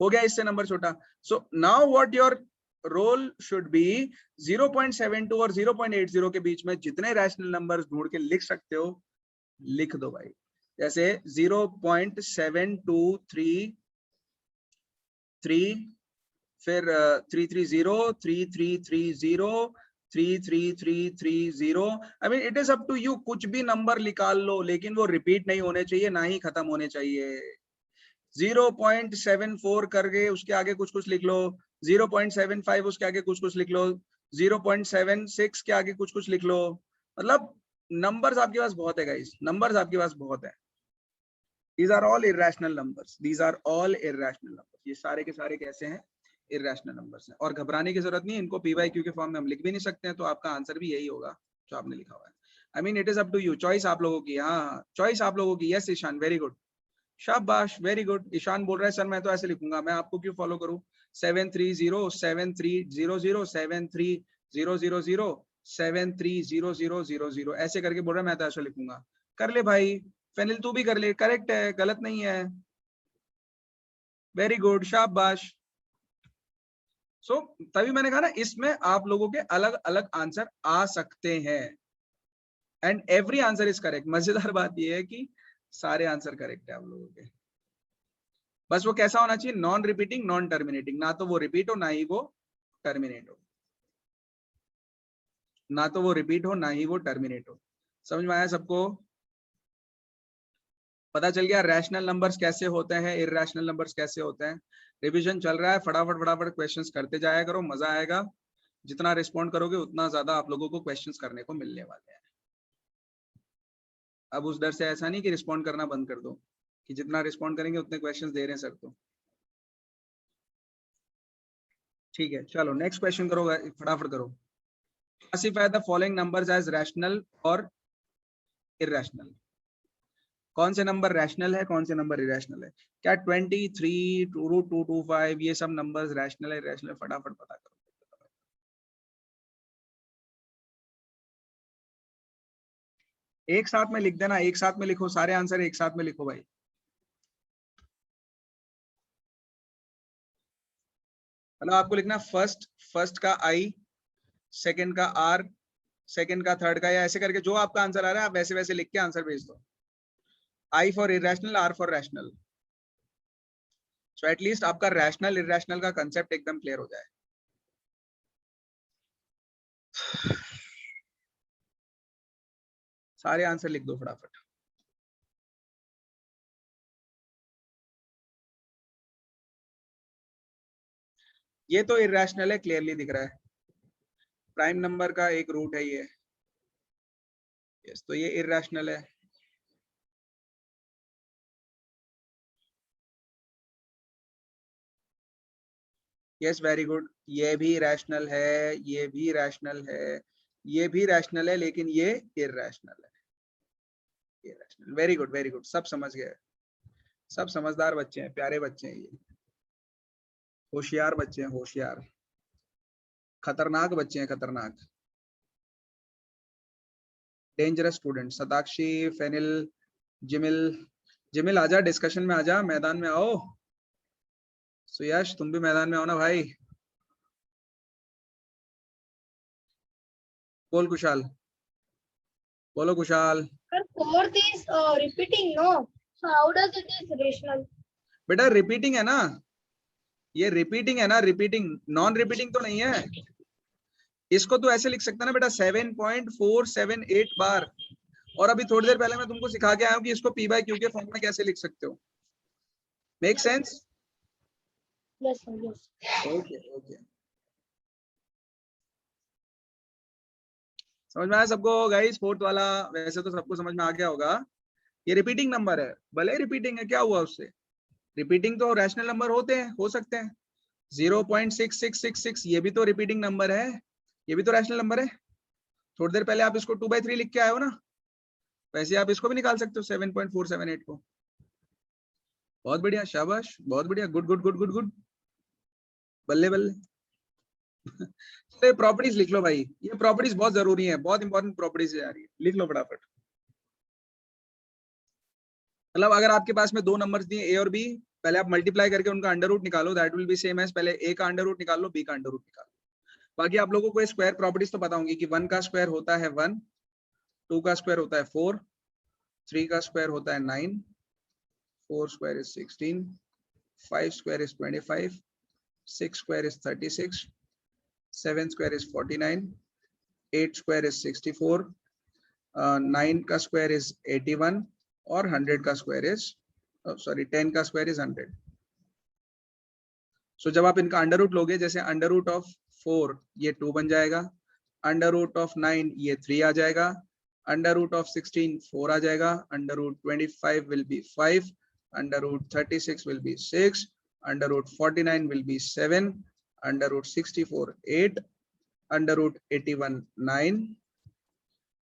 हो गया इससे नंबर छोटा। So now what your role should be 0.72 और 0.80 के बीच में जितने रैशनल नंबर्स ढूंढ के लिख सकते हो लिख दो भाई। जैसे 0.7333, फिर 330, 3330, 33330। I mean it is up to you, कुछ भी नंबर निकाल लो, लेकिन वो रिपीट नहीं होने चाहिए, ना ही खत्म होने चाहिए। 0.74 करके उसके आगे कुछ कुछ लिख लो, 0.75 उसके आगे कुछ कुछ लिख लो, 0.76 के आगे कुछ कुछ लिख लो। मतलब नंबर्स आपके पास बहुत है गाइस, नंबर्स आपके पास बहुत है। These are all irrational numbers. These are all irrational numbers. ये सारे के सारे कैसे हैं? Irrational numbers हैं। और घबराने की जरूरत नहीं, इनको PYQ के फॉर्म में हम लिख भी नहीं सकते हैं, तो आपका आंसर भी यही होगा जो आपने लिखा हुआ है। I mean it is up to you. Choice आप लोगों की, हाँ चॉइस आप लोगों की। यस ईशान, वेरी गुड, शाबाश, वेरी गुड। ईशान बोल रहा है सर मैं तो ऐसे लिखूंगा, मैं आपको क्यों फॉलो करूं? 730, 7300, 73000, 73000, ऐसे करके बोल रहा है मैं तो ऐसे लिखूंगा। कर ले भाई, फेनिल तू भी कर ले, करेक्ट है, गलत नहीं है। वेरी गुड, शाबाश। सो तभी मैंने कहा ना, इसमें आप लोगों के अलग अलग आंसर आ सकते हैं, and every answer is correct. मजेदार बात यह है कि सारे आंसर करेक्ट है आप लोगों के। बस वो कैसा होना चाहिए? Non repeating, non terminating. ना तो वो रिपीट हो, ना ही वो टर्मिनेट हो। ना तो वो रिपीट हो, ना ही वो टर्मिनेट हो। समझ में आया सबको? पता चल गया रैशनल नंबर्स कैसे होते हैं, इरैशनल नंबर्स कैसे होते हैं। रिवीजन चल रहा है, फटाफट फटाफट क्वेश्चंस करते जाया करो, मजा आएगा। जितना रिस्पॉन्ड करोगे उतना ज्यादा आप लोगों को क्वेश्चंस करने को मिलने वाले हैं। अब उस डर से ऐसा नहीं कि रिस्पॉन्ड करना बंद कर दो, कि जितना रिस्पॉन्ड करेंगे उतने क्वेश्चंस दे रहे हैं सर तो। ठीक है, चलो नेक्स्ट क्वेश्चन करो, फटाफट करो। Classify the following numbers as rational और इरैशनल। कौन से नंबर रैशनल है, कौन से नंबर इरैशनल है? क्या 23, 225 ये सब नंबर्स रैशनल है, इरैशनल है? फटाफट पता करो। एक साथ में लिख देना, एक साथ में लिखो, सारे आंसर एक साथ में लिखो भाई। मतलब आपको लिखना फर्स्ट का I, सेकंड का R, सेकंड का थर्ड का, या ऐसे करके जो आपका आंसर आ रहा है आप वैसे वैसे लिख के आंसर भेज दो। I for irrational, R for rational. So at least आपका रैशनल इरैशनल का कंसेप्ट एकदम क्लियर हो जाए। सारे आंसर लिख दो फटाफट। ये तो इरैशनल है, क्लियरली दिख रहा है। प्राइम नंबर का एक रूट है ये। यस, तो ये इरैशनल है। Yes, very good. ये भी रैशनल है, ये भी रैशनल है, ये भी रैशनल है, लेकिन ये इरैशनल है। ये rational, very good, very good. सब समझ गए, सब समझदार बच्चे हैं, प्यारे बच्चे हैं, ये होशियार बच्चे हैं, होशियार, खतरनाक बच्चे हैं, खतरनाक, डेंजरस स्टूडेंट। सताक्षी, फेनिल, जिमिल, जिमिल आजा, डिस्कशन में आजा, मैदान में आओ। सुयश तुम भी मैदान में आओ ना भाई। बोल कुशाल, बोलो Kushal. Sir, fourth is repeating, no? So how does it is rational? बेटा रिपीटिंग है ना, ये रिपीटिंग है ना, रिपीटिंग, नॉन रिपीटिंग तो नहीं है। इसको तो ऐसे लिख सकता ना बेटा, 7.478 बार। और अभी थोड़ी देर पहले मैं तुमको सिखा के आया हूँ कि इसको P by Q के फॉर्म में कैसे लिख सकते हो। Make sense? Yes, sir, yes. Okay okay. समझ में आया सबको गाइस? फोर्थ वाला वैसे तो सबको समझ में आ गया होगा। ये रिपीटिंग नंबर है, भले रिपीटिंग है, क्या हुआ उससे? रिपीटिंग तो रैशनल नंबर होते हैं, हो सकते हैं। 0.6666 ये भी तो रिपीटिंग नंबर है, ये भी तो रैशनल नंबर है। थोड़ी देर पहले आप इसको 2/3 लिख के आए हो ना, वैसे आप इसको भी निकाल सकते हो 7.478 को। बहुत बढ़िया, शाबाश, बहुत बढ़िया, good good good good good, बल्ले बल्ले। तो प्रॉपर्टीज लिख लो भाई, ये प्रॉपर्टीज बहुत जरूरी है, बहुत इंपॉर्टेंट प्रॉपर्टीज है यार, ये लिख लो फटाफट। मतलब अगर आपके पास में दो नंबर्स दिए ए और बी, पहले आप मल्टीप्लाई करके उनका अंडर रूट निकालो, that will be same as पहले ए का अंडर रूट निकाल लो, बी का अंडर रूट निकाल लो। बाकी आप लोगों को स्क्वायर प्रॉपर्टीज तो पता होंगी कि 1 का स्क्वायर होता है 1, 2 का स्क्वायर होता है 4, 3 का स्क्वायर होता है 9, 4 square is 16, 5 square is 25, 6 square is 36, 7 square is 49, 8 square is 64, 9 का स्क्वायर इज 81 और 100 का स्क्वायर इज सॉरी 10 का स्क्वायर इज 100। सो जब आप इनका अंडर रूट लोगे, जैसे अंडर रूट ऑफ 4 ये 2 बन जाएगा, अंडर रूट ऑफ 9 ये 3 आ जाएगा, अंडर रूट ऑफ 16 4 आ जाएगा, under root 25 will be 5, under root 36 will be 6, under root 49 will be 7, under root 64 8, under root 81 9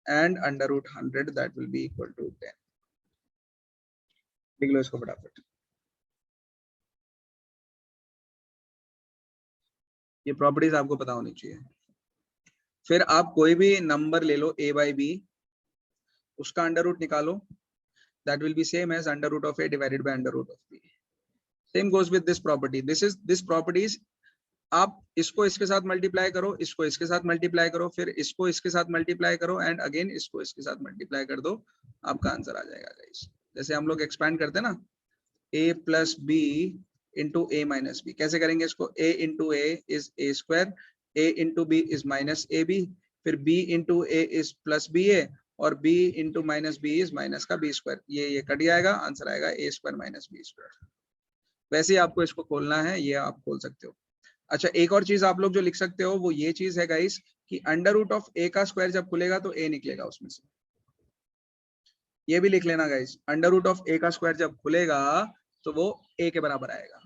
and under root 100 that will be equal to 10। लिख लो इसको फटाफट। ये प्रॉपर्टीज आपको पता होनी चाहिए। फिर आप कोई भी नंबर ले लो a by b, उसका अंडर रूट निकालो, that will be same as under root of a divided by under root of b। same goes with this property, this properties आप इसको इसके साथ मल्टीप्लाई करो, इसको इसके साथ मल्टीप्लाई करो, फिर इसको इसके साथ मल्टीप्लाई करो एंड अगेन इसको इसके साथ मल्टीप्लाई कर दो, आपका आंसर आ जाएगा गाइस। जैसे हम लोग एक्सपैंड करते हैं ना, a plus b into a minus b, कैसे करेंगे इसको? a into a is a square, a into b is minus ab, फिर b into a is plus ba और b into minus b is minus का b square, ये cut जाएगा, answer आएगा a square minus b square. वैसे ही आपको इसको खोलना है, ये आप खोल सकते हो। अच्छा, एक और चीज आप लोग जो लिख सकते हो वो ये चीज है गाइस कि अंडर रूट ऑफ a का स्क्वायर जब खुलेगा तो a निकलेगा उसमें से, ये भी लिख लेना guys. Under root of a का स्क्वायर जब खुलेगा तो वो a के बराबर आएगा।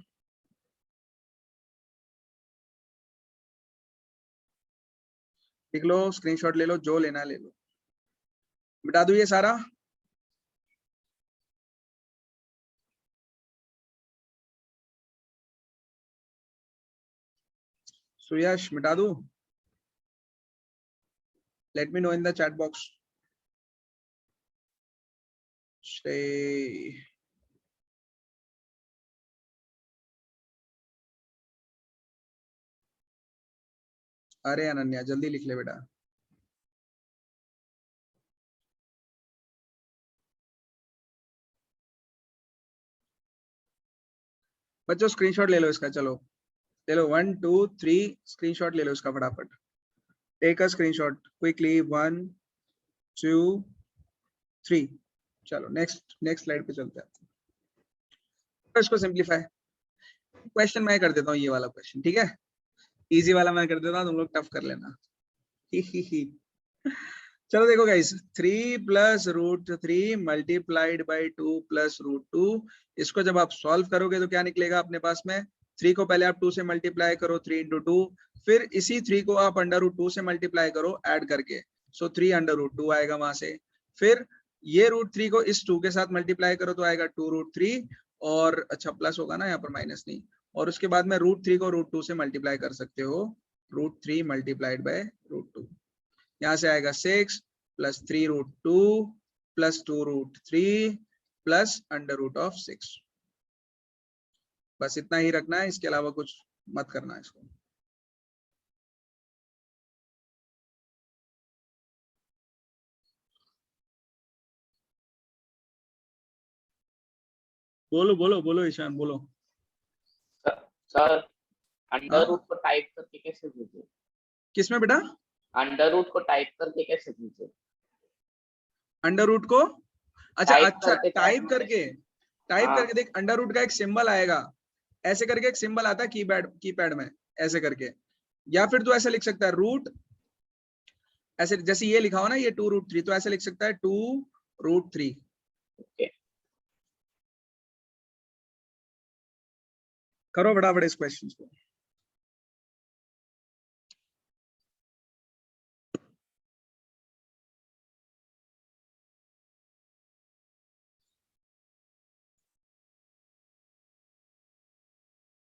लिख लो, स्क्रीनशॉट ले लो, जो लेना ले लो। मिटा दूं ये सारा? सुयश मिटा दूं? Let me know in the chat box। Stay। अरे अनन्या जल्दी लिख ले बेटा। बच्चों स्क्रीनशॉट ले लो इसका, चलो ले लो 1 2 3 स्क्रीनशॉट ले लो इसका फटाफट। Take a screenshot quickly, 1 2 3। चलो नेक्स्ट स्लाइड पे चलते हैं। तो इसको सिंपलीफाई, क्वेश्चन मैं कर देता हूँ, ये वाला क्वेश्चन ठीक है, इजी वाला मैं कर देता हूँ, तुम लोग टफ कर लेना। चलो देखो guys, 3 plus root 3 multiplied by 2 plus root 2, इसको जब आप सॉल्व करोगे तो क्या निकलेगा अपने पास में? 3 को पहले आप 2 से मल्टीप्लाई करो, 3 इंटू 2, फिर इसी 3 को आप अंडर रूट 2 से मल्टीप्लाई करो ऐड करके, सो 3 अंडर रूट 2 आएगा वहां से। फिर ये रूट 3 को इस 2 के साथ मल्टीप्लाई करो तो आएगा 2 रूट 3, और अच्छा प्लस होगा ना यहाँ पर, माइनस नहीं। और उसके बाद में रूट 3 को रूट 2 से मल्टीप्लाई कर सकते हो, रूट 3 मल्टीप्लाइड बाय रूट 2, यहाँ से आएगा 6 plus 3 root 2 plus 2 root 3 plus under root of 6। बस इतना ही रखना है, इसके अलावा कुछ मत करना है इसको। बोलो बोलो बोलो ईशान बोलो। सर अंडर रूट को टाइप करके कैसे भेजे? किसमें बेटा? अंडर रूट को टाइप करके कैसे भेजे? अंडर रूट को अच्छा टाइप अच्छा करके टाइप करके हाँ। देख, अंडर रूट का एक सिंबल आएगा, ऐसे करके एक सिंबल आता है कीपैड में, ऐसे करके, या फिर तू ऐसे लिख सकता है, रूट ऐसे जैसे ये लिखा हो ना, ये 2√3, तो ऐसे लिख सकता है 2√3। Okay. करो फटाफट इस क्वेश्चन को।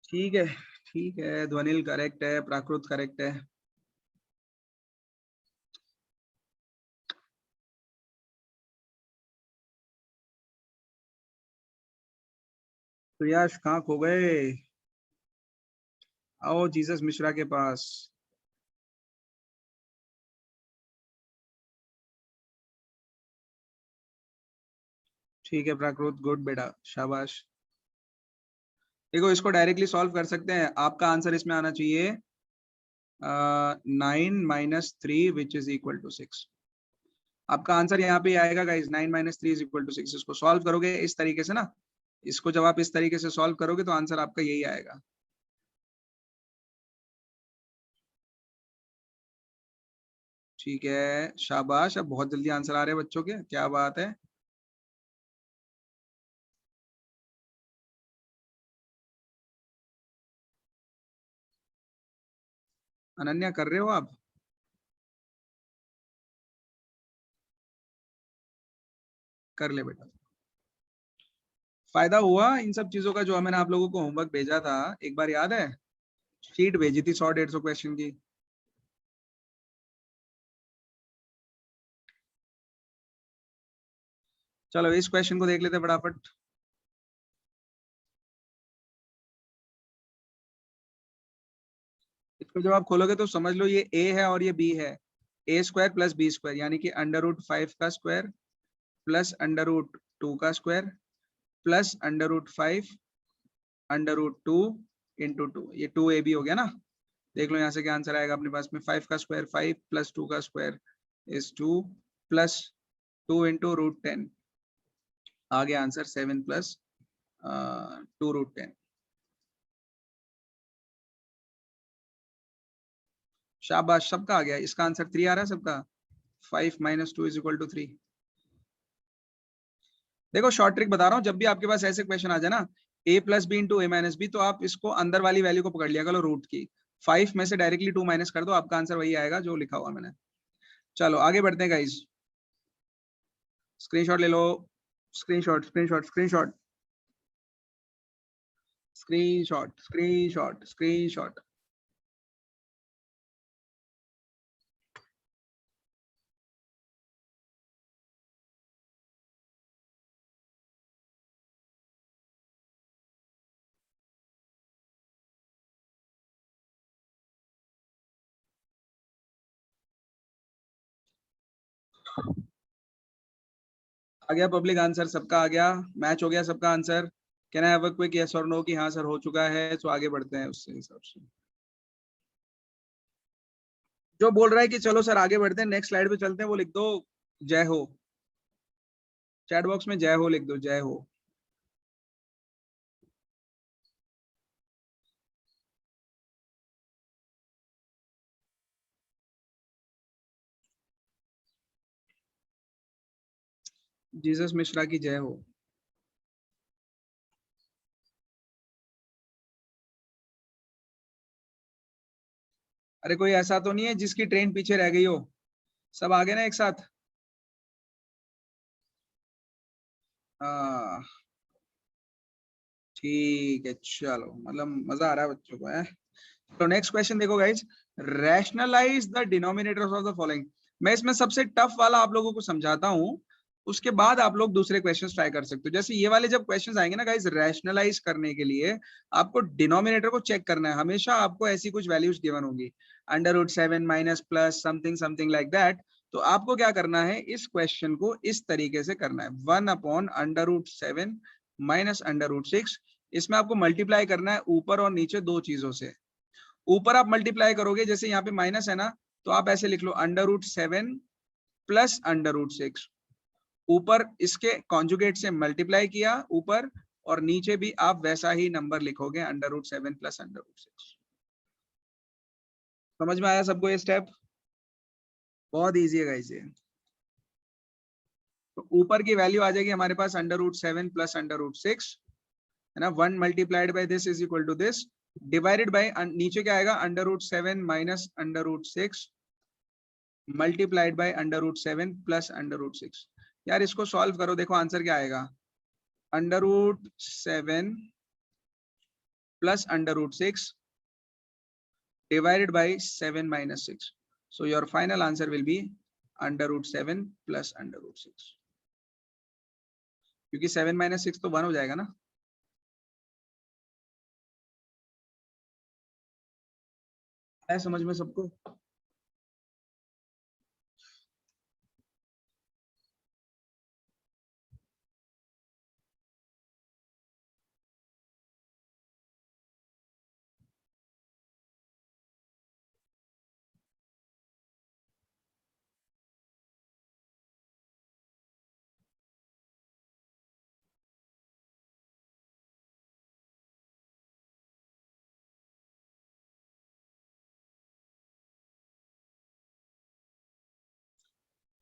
ठीक है, ठीक है, ध्वनिल करेक्ट है, प्राकृत करेक्ट है। तो यश कहाँ खो गए? आओ जीसस मिश्रा के पास। ठीक है प्राकृत, गुड बेटा, शाबाश। देखो इसको डायरेक्टली सॉल्व कर सकते हैं। आपका आंसर इसमें आना चाहिए 9 - 3 विच इज इक्वल टू 6। आपका आंसर यहाँ पे आएगा गाइस, 9 - 3 इज इक्वल टू 6। इसको सॉल्व करोगे इस तरीके से ना, इसको जब आप इस तरीके से सॉल्व करोगे तो आंसर आपका यही आएगा। ठीक है, शाबाश। अब बहुत जल्दी आंसर आ रहे हैं बच्चों के, क्या बात है। अनन्या कर रहे हो आप? कर ले बेटा। फायदा हुआ इन सब चीजों का, जो मैंने आप लोगों को होमवर्क भेजा था, एक बार याद है? शीट भेजी थी 100-150 क्वेश्चन की। चलो इस क्वेश्चन को देख लेते फटाफट। इसको जब आप खोलोगे तो समझ लो ये a है और ये b है। a² + b² यानी कि √5 का स्क्वायर प्लस √2 का स्क्वायर प्लस √5 √2 × 2, ये 2ab हो गया ना। देख लो यहाँ से क्या आंसर आएगा अपने पास में। 5 का स्क्वायर 5 + 2 का स्क्वायर इज 2 प्लस 2 × √10 आ गया आंसर 7 + 2√10। शाबाश, सबका आ गया। इसका आंसर 3 आ रहा है सबका। 5 - 2 = 3। देखो शॉर्ट ट्रिक बता रहा हूँ, जब भी आपके पास ऐसे क्वेश्चन आ जाए ना, a + b × a - b, तो आप इसको अंदर वाली वैल्यू को पकड़ लिया करो, रूट की। 5 में से डायरेक्टली 2 माइनस कर दो, आपका आंसर वही आएगा जो लिखा हुआ मैंने। चलो आगे बढ़ते हैं गाइस। स्क्रीनशॉट ले लो, screenshot screenshot screenshot screenshot screenshot screenshot. आ गया पब्लिक आंसर, सबका आ गया, मैच हो गया सबका answer. Can I have a quick yes और नो कि हाँ सर हो चुका है, तो आगे बढ़ते हैं उससे हिसाब से। जो बोल रहा है कि चलो सर आगे बढ़ते हैं, नेक्स्ट स्लाइड पे चलते हैं, वो लिख दो जय हो। चैट बॉक्स में जय हो लिख दो, जय हो। जीसस मिश्रा की जय हो। अरे कोई ऐसा तो नहीं है जिसकी ट्रेन पीछे रह गई हो? सब आ गए ना एक साथ? हाँ ठीक है, चलो मतलब मजा आ रहा है बच्चों को है। तो नेक्स्ट क्वेश्चन देखो guys, rationalise the denominators of the following. मैं इसमें सबसे टफ वाला आप लोगों को समझाता हूँ, उसके बाद आप लोग दूसरे क्वेश्चंस ट्राई कर सकते हो। जैसे ये वाले जब क्वेश्चंस आएंगे ना गाइज, रैशनलाइज करने के लिए आपको डिनोमिनेटर को चेक करना है। हमेशा आपको ऐसी कुछ वैल्यूज गिवन होगी, √7 minus plus something something like that. तो आपको क्या करना है, इस क्वेश्चन को इस तरीके से करना है, 1/√7 माइनस √6। इसमें आपको मल्टीप्लाई करना है ऊपर और नीचे दो चीजों से। ऊपर आप मल्टीप्लाई करोगे, जैसे यहाँ पे माइनस है ना, तो आप ऐसे लिख लो √7 प्लस √6। ऊपर इसके कॉन्जुगेट से मल्टीप्लाई किया ऊपर, और नीचे भी आप वैसा ही नंबर लिखोगे √7 प्लस √6। समझ में आया सबको ये स्टेप? बहुत इजी है गाइस ये। तो ऊपर की वैल्यू आ जाएगी हमारे पास √7 प्लस √6 है ना। 1 multiplied by this is equal to this, divided by नीचे क्या आएगा √7 माइनस √6 मल्टीप्लाइड बाय √7 प्लस √6। यार इसको सॉल्व करो, देखो आंसर क्या आएगा, √7 plus √6 divided by 7 minus 6. So your final answer will be √7 plus √6. क्योंकि 7 minus 6 तो 1 हो जाएगा ना। है समझ में सबको?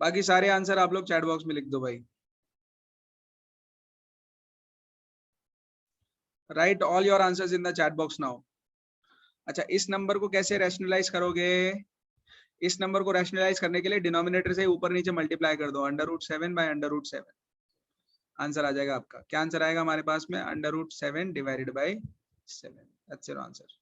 बाकी सारे आंसर आप लोग चैट बॉक्स में लिख दो भाई। Right all your answers in the chat box now. अच्छा इस नंबर को कैसे रैशनलाइज करोगे? इस नंबर को रैशनलाइज करने के लिए डिनोमिनेटर से ऊपर नीचे मल्टीप्लाई कर दो, √7 बाय √7। आंसर आ जाएगा आपका। क्या आंसर आएगा हमारे पास में? √7 divided by 7। That's your answer.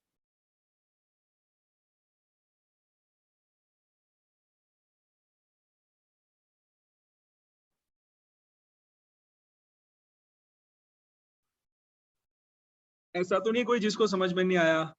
ऐसा तो नहीं कोई जिसको समझ में नहीं आया?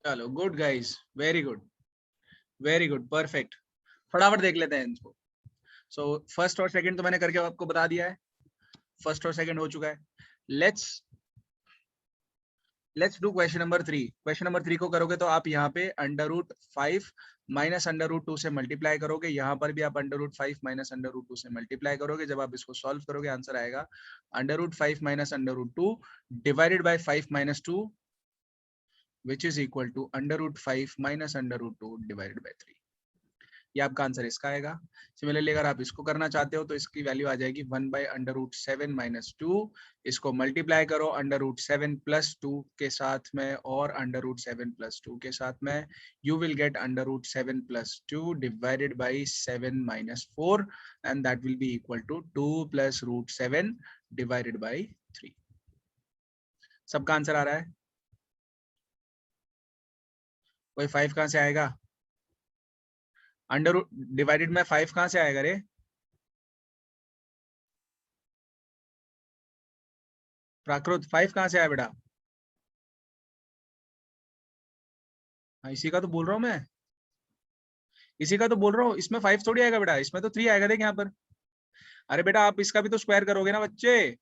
चलो good guys, very good very good, perfect. फटाफट देख लेते हैं इनको। सो फर्स्ट और सेकंड तो मैंने करके आपको बता दिया है, फर्स्ट और सेकंड हो चुका है। Let's do question number 3। Question number 3 को करोगे तो आप यहाँ पे √5 माइनस √2 से मल्टीप्लाई करोगे, यहाँ पर भी आप √5 माइनस √2 से मल्टीप्लाई करोगे। जब आप इसको सॉल्व करोगे आंसर आएगा √5 minus √2 divided by 5 minus 2 which is equal to √5 minus √2 divided by 3। ये आपका आंसर इसका आएगा। सिमिलरली अगर आप इसको करना चाहते हो तो इसकी वैल्यू आ जाएगी 1/√7 - 2। इसको मल्टीप्लाई करो √7 + 2 के साथ में और √7 + 2 के साथ में, you will get √7 + 2 divided by 7 - 4 and that will be equal to 2 + √7 divided by 3। सबका आंसर आ रहा है? कोई 5 कहां से आएगा? अंडर डिवाइडेड में 5 कहां से आएगा रे? प्राकृत 5 कहां से आया बेटा? हाँ, इसी का तो बोल रहा हूं मैं, इसी का तो बोल रहा हूँ। इसमें 5 थोड़ी आएगा बेटा, इसमें तो 3 आएगा। देख यहाँ पर, अरे बेटा आप इसका भी तो स्क्वायर करोगे ना बच्चे,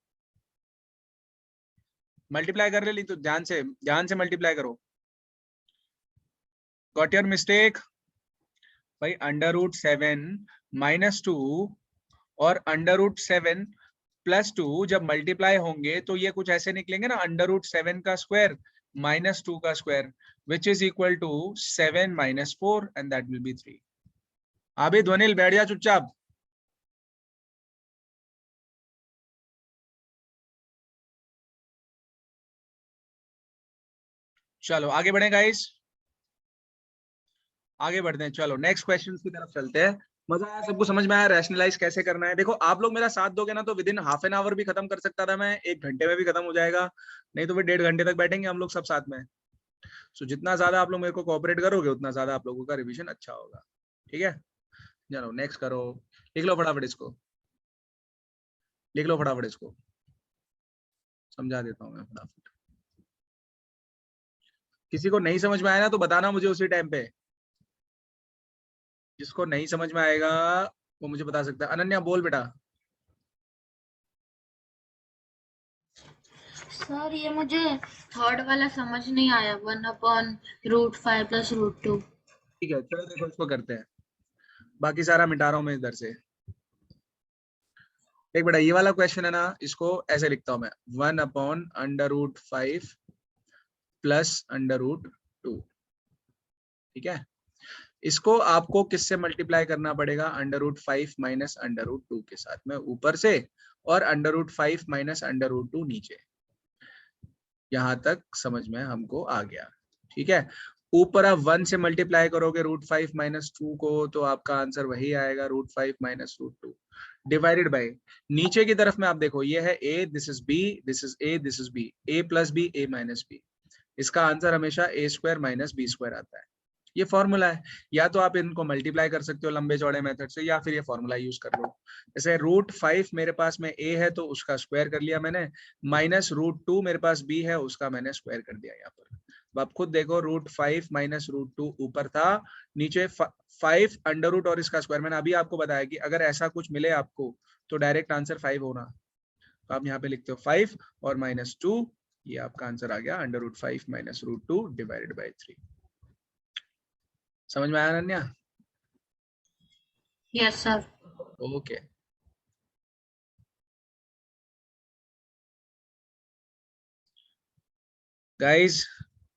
मल्टीप्लाई कर ले तो ध्यान से मल्टीप्लाई करो। गॉट योर मिस्टेक भाई? √7 - 2 और √7 + 2 जब मल्टीप्लाई होंगे तो ये कुछ ऐसे निकलेंगे ना, √7 का स्क्वायर -2 का square which is equal to 7 - 4 and that will be 3। अभी ध्वनिल बैठ जा चुपचाप। चलो आगे बढ़े गाइस, आगे बढ़ते हैं। चलो नेक्स्ट क्वेश्चन की तरफ चलते हैं। मजा आया? सबको समझ में आया रैशनलाइज कैसे करना है? देखो आप लोग मेरा साथ दोगे ना तो विद इन ½ एन आवर भी खत्म कर सकता था मैं, 1 घंटे में भी खत्म हो जाएगा, नहीं तो फिर 1.5 घंटे तक बैठेंगे हम लोग सब साथ में। सो जितना ज्यादा आप लोग मेरे को कोऑपरेट करोगे उतना ज्यादा आप लोगों का रिवीजन अच्छा होगा। ठीक है, चलो नेक्स्ट करो, लिख लो फटाफट इसको, लिख लो फटाफट इसको, समझा देता हूँ मैं फटाफट। किसी को नहीं समझ में आया ना तो बताना मुझे उसी टाइम पे, जिसको नहीं समझ में आएगा वो मुझे बता सकता है। अनन्या बोल बेटा। सर ये मुझे थर्ड वाला समझ नहीं आया, 1/√5 + √2। ठीक है चलो देखो इसको करते हैं, बाकी सारा मिटा रहा हूँ मैं इधर से। एक बेटा ये वाला क्वेश्चन है ना, इसको ऐसे लिखता हूँ मैं, 1/√5 + √2। ठीक है, इसको आपको किससे मल्टीप्लाई करना पड़ेगा? √5 - √2 के साथ में ऊपर से, और √5 - √2 नीचे। यहां तक समझ में हमको आ गया। ठीक है, ऊपर आप 1 से मल्टीप्लाई करोगे √5 - 2 को तो आपका आंसर वही आएगा, √5 - √2 डिवाइडेड बाय, नीचे की तरफ में आप देखो ये है a, this is b, this is a, this is b, a + b, a - b। इसका आंसर हमेशा a² - b² आता है। ये फॉर्मूला है, या तो आप इनको मल्टीप्लाई कर सकते हो लंबे चौड़े मेथड से, या फिर ये फॉर्मूला यूज कर लो। जैसे √5 मेरे पास में a है तो उसका स्क्वायर कर लिया मैंने, -√2 मेरे पास b है, उसका मैंने स्क्वायर कर दिया यहाँ पर। अब आप खुद देखो, √5 - √2 ऊपर था, नीचे 5 अंडर रूट और इसका स्क्वायर। मैंने अभी आपको बताया कि अगर ऐसा कुछ मिले आपको तो डायरेक्ट आंसर 5 होना, तो आप यहाँ पे लिखते हो 5 और -2, ये आपका आंसर आ गया √5 - √2 डिवाइडेड बाय 3। समझ में आया Ananya? Yes sir. Okay guys,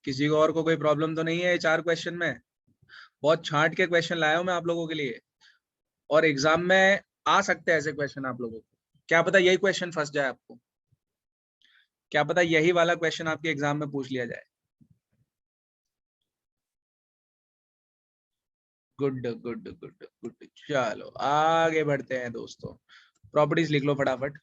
किसी को और को कोई प्रॉब्लम तो नहीं है 4 क्वेश्चन में? बहुत छांट के क्वेश्चन लाया हूं मैं आप लोगों के लिए, और एग्जाम में आ सकते हैं ऐसे क्वेश्चन आप लोगों को। क्या पता यही क्वेश्चन फंस जाए आपको, क्या पता यही वाला क्वेश्चन आपके एग्जाम में पूछ लिया जाए। गुड गुड गुड गुड, चलो आगे बढ़ते हैं दोस्तों। प्रॉपर्टीज लिख लो फटाफट।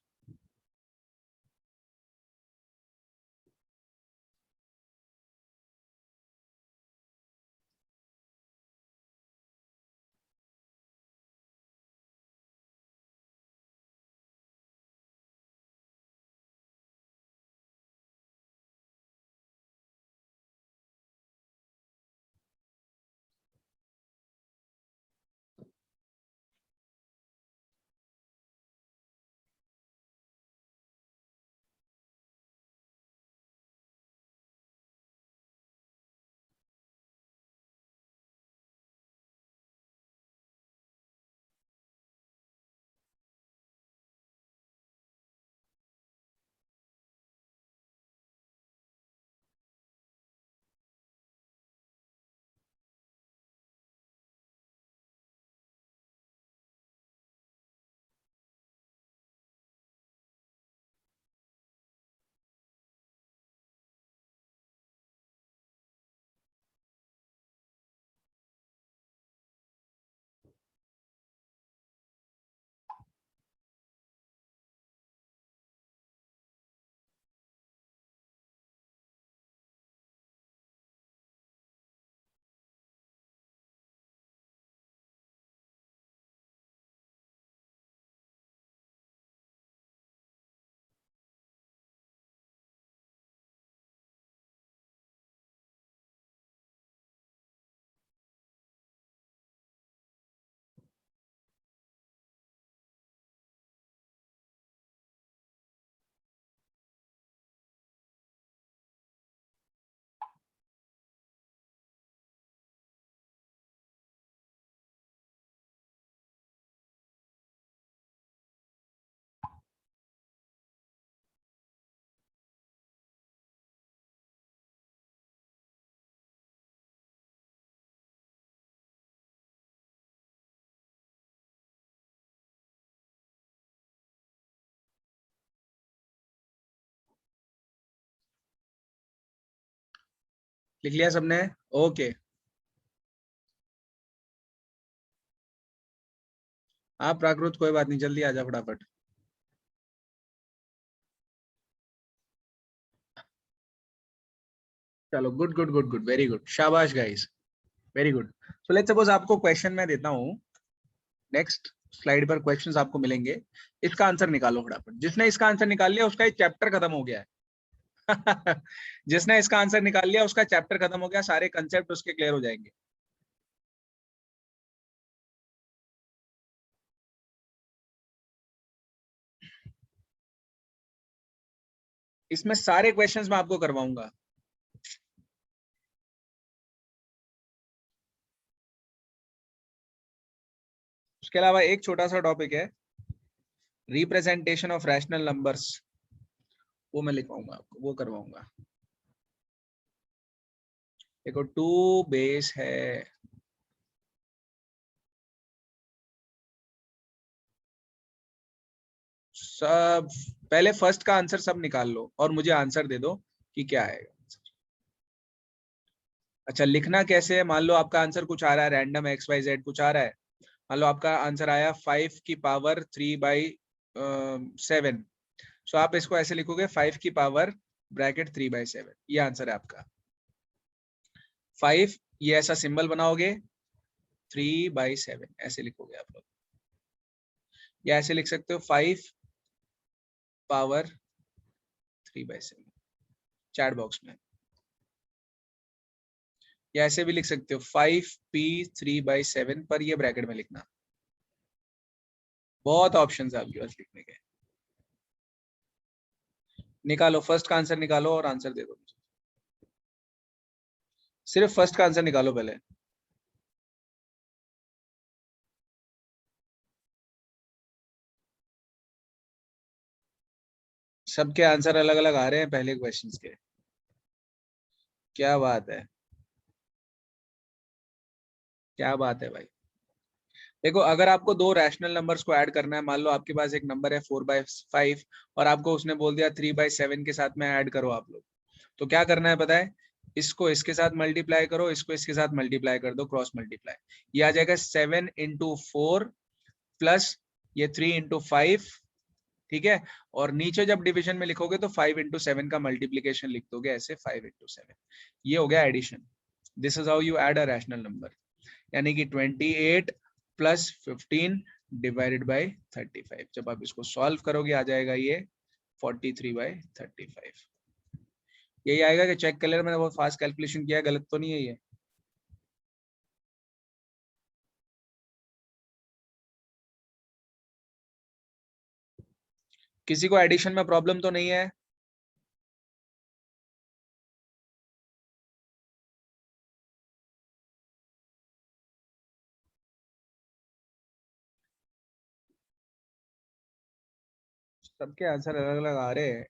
लिख लिया सबने? ओके, आप प्राकृत कोई बात नहीं, जल्दी आ जा फटाफट। चलो, good good good good, very good, शाबाश guys, very good. So let's suppose आपको क्वेश्चन मैं देता हूँ, नेक्स्ट स्लाइड पर क्वेश्चंस आपको मिलेंगे, इसका आंसर निकालो फटाफट। जिसने इसका आंसर निकाल लिया उसका एक चैप्टर खत्म हो गया है। जिसने इसका आंसर निकाल लिया उसका चैप्टर खत्म हो गया, सारे कंसेप्ट उसके क्लियर हो जाएंगे। इसमें सारे क्वेश्चंस मैं आपको करवाऊंगा। उसके अलावा एक छोटा सा टॉपिक है, रिप्रेजेंटेशन ऑफ रैशनल नंबर्स, वो मैं लिखवाऊंगा आपको, वो करवाऊंगा। देखो 2 बेस है, सब पहले फर्स्ट का आंसर सब निकाल लो और मुझे आंसर दे दो कि क्या आएगा। अच्छा, लिखना कैसे है? मान लो आपका आंसर कुछ आ रहा है, रैंडम XYZ कुछ आ रहा है। मान लो आपका आंसर आया 5 की पावर 3/7, सो आप इसको ऐसे लिखोगे 5 की पावर ब्रैकेट 3/7, ये आंसर है आपका। 5 ये ऐसा सिंबल बनाओगे, 3/7 ऐसे लिखोगे आप लोग, या ऐसे लिख सकते हो 5 पावर 3/7 चैट बॉक्स में, या ऐसे भी लिख सकते हो 5p 3/7 पर ये ब्रैकेट में लिखना। बहुत ऑप्शंस है आपके पास लिखने के। निकालो फर्स्ट का आंसर निकालो और आंसर दे दो मुझे। सिर्फ फर्स्ट का आंसर निकालो पहले। सबके आंसर अलग अलग आ रहे हैं पहले क्वेश्चंस के, क्या बात है, क्या बात है भाई। देखो, अगर आपको दो रैशनल नंबर्स को ऐड करना है, मान लो आपके पास एक नंबर है 4/5 और आपको उसने बोल दिया 3/7 के साथ में ऐड करो आप लोग, तो क्या करना है पता है? इसको इसके साथ मल्टीप्लाई करो, इसको इसके साथ मल्टीप्लाई कर दो, क्रॉस मल्टीप्लाई। ये आ जाएगा 7 × 4 प्लस ये 3 × 5, ठीक है। और नीचे जब डिवीजन में लिखोगे तो 5 × 7 का मल्टीप्लीकेशन लिख दोगे ऐसे, 5 × 7। ये हो गया addition. This is how you add a rational number, यानी कि 28 + 15 डिवाइडेड बाय 35। जब आप इसको सॉल्व करोगे आ जाएगा ये 43/35। यही आएगा कि चेक कर लेना, मैंने बहुत फास्ट कैलकुलेशन किया, गलत तो नहीं है ये? किसी को एडिशन में प्रॉब्लम तो नहीं है? सबके आंसर अलग अलग आ रहे हैं।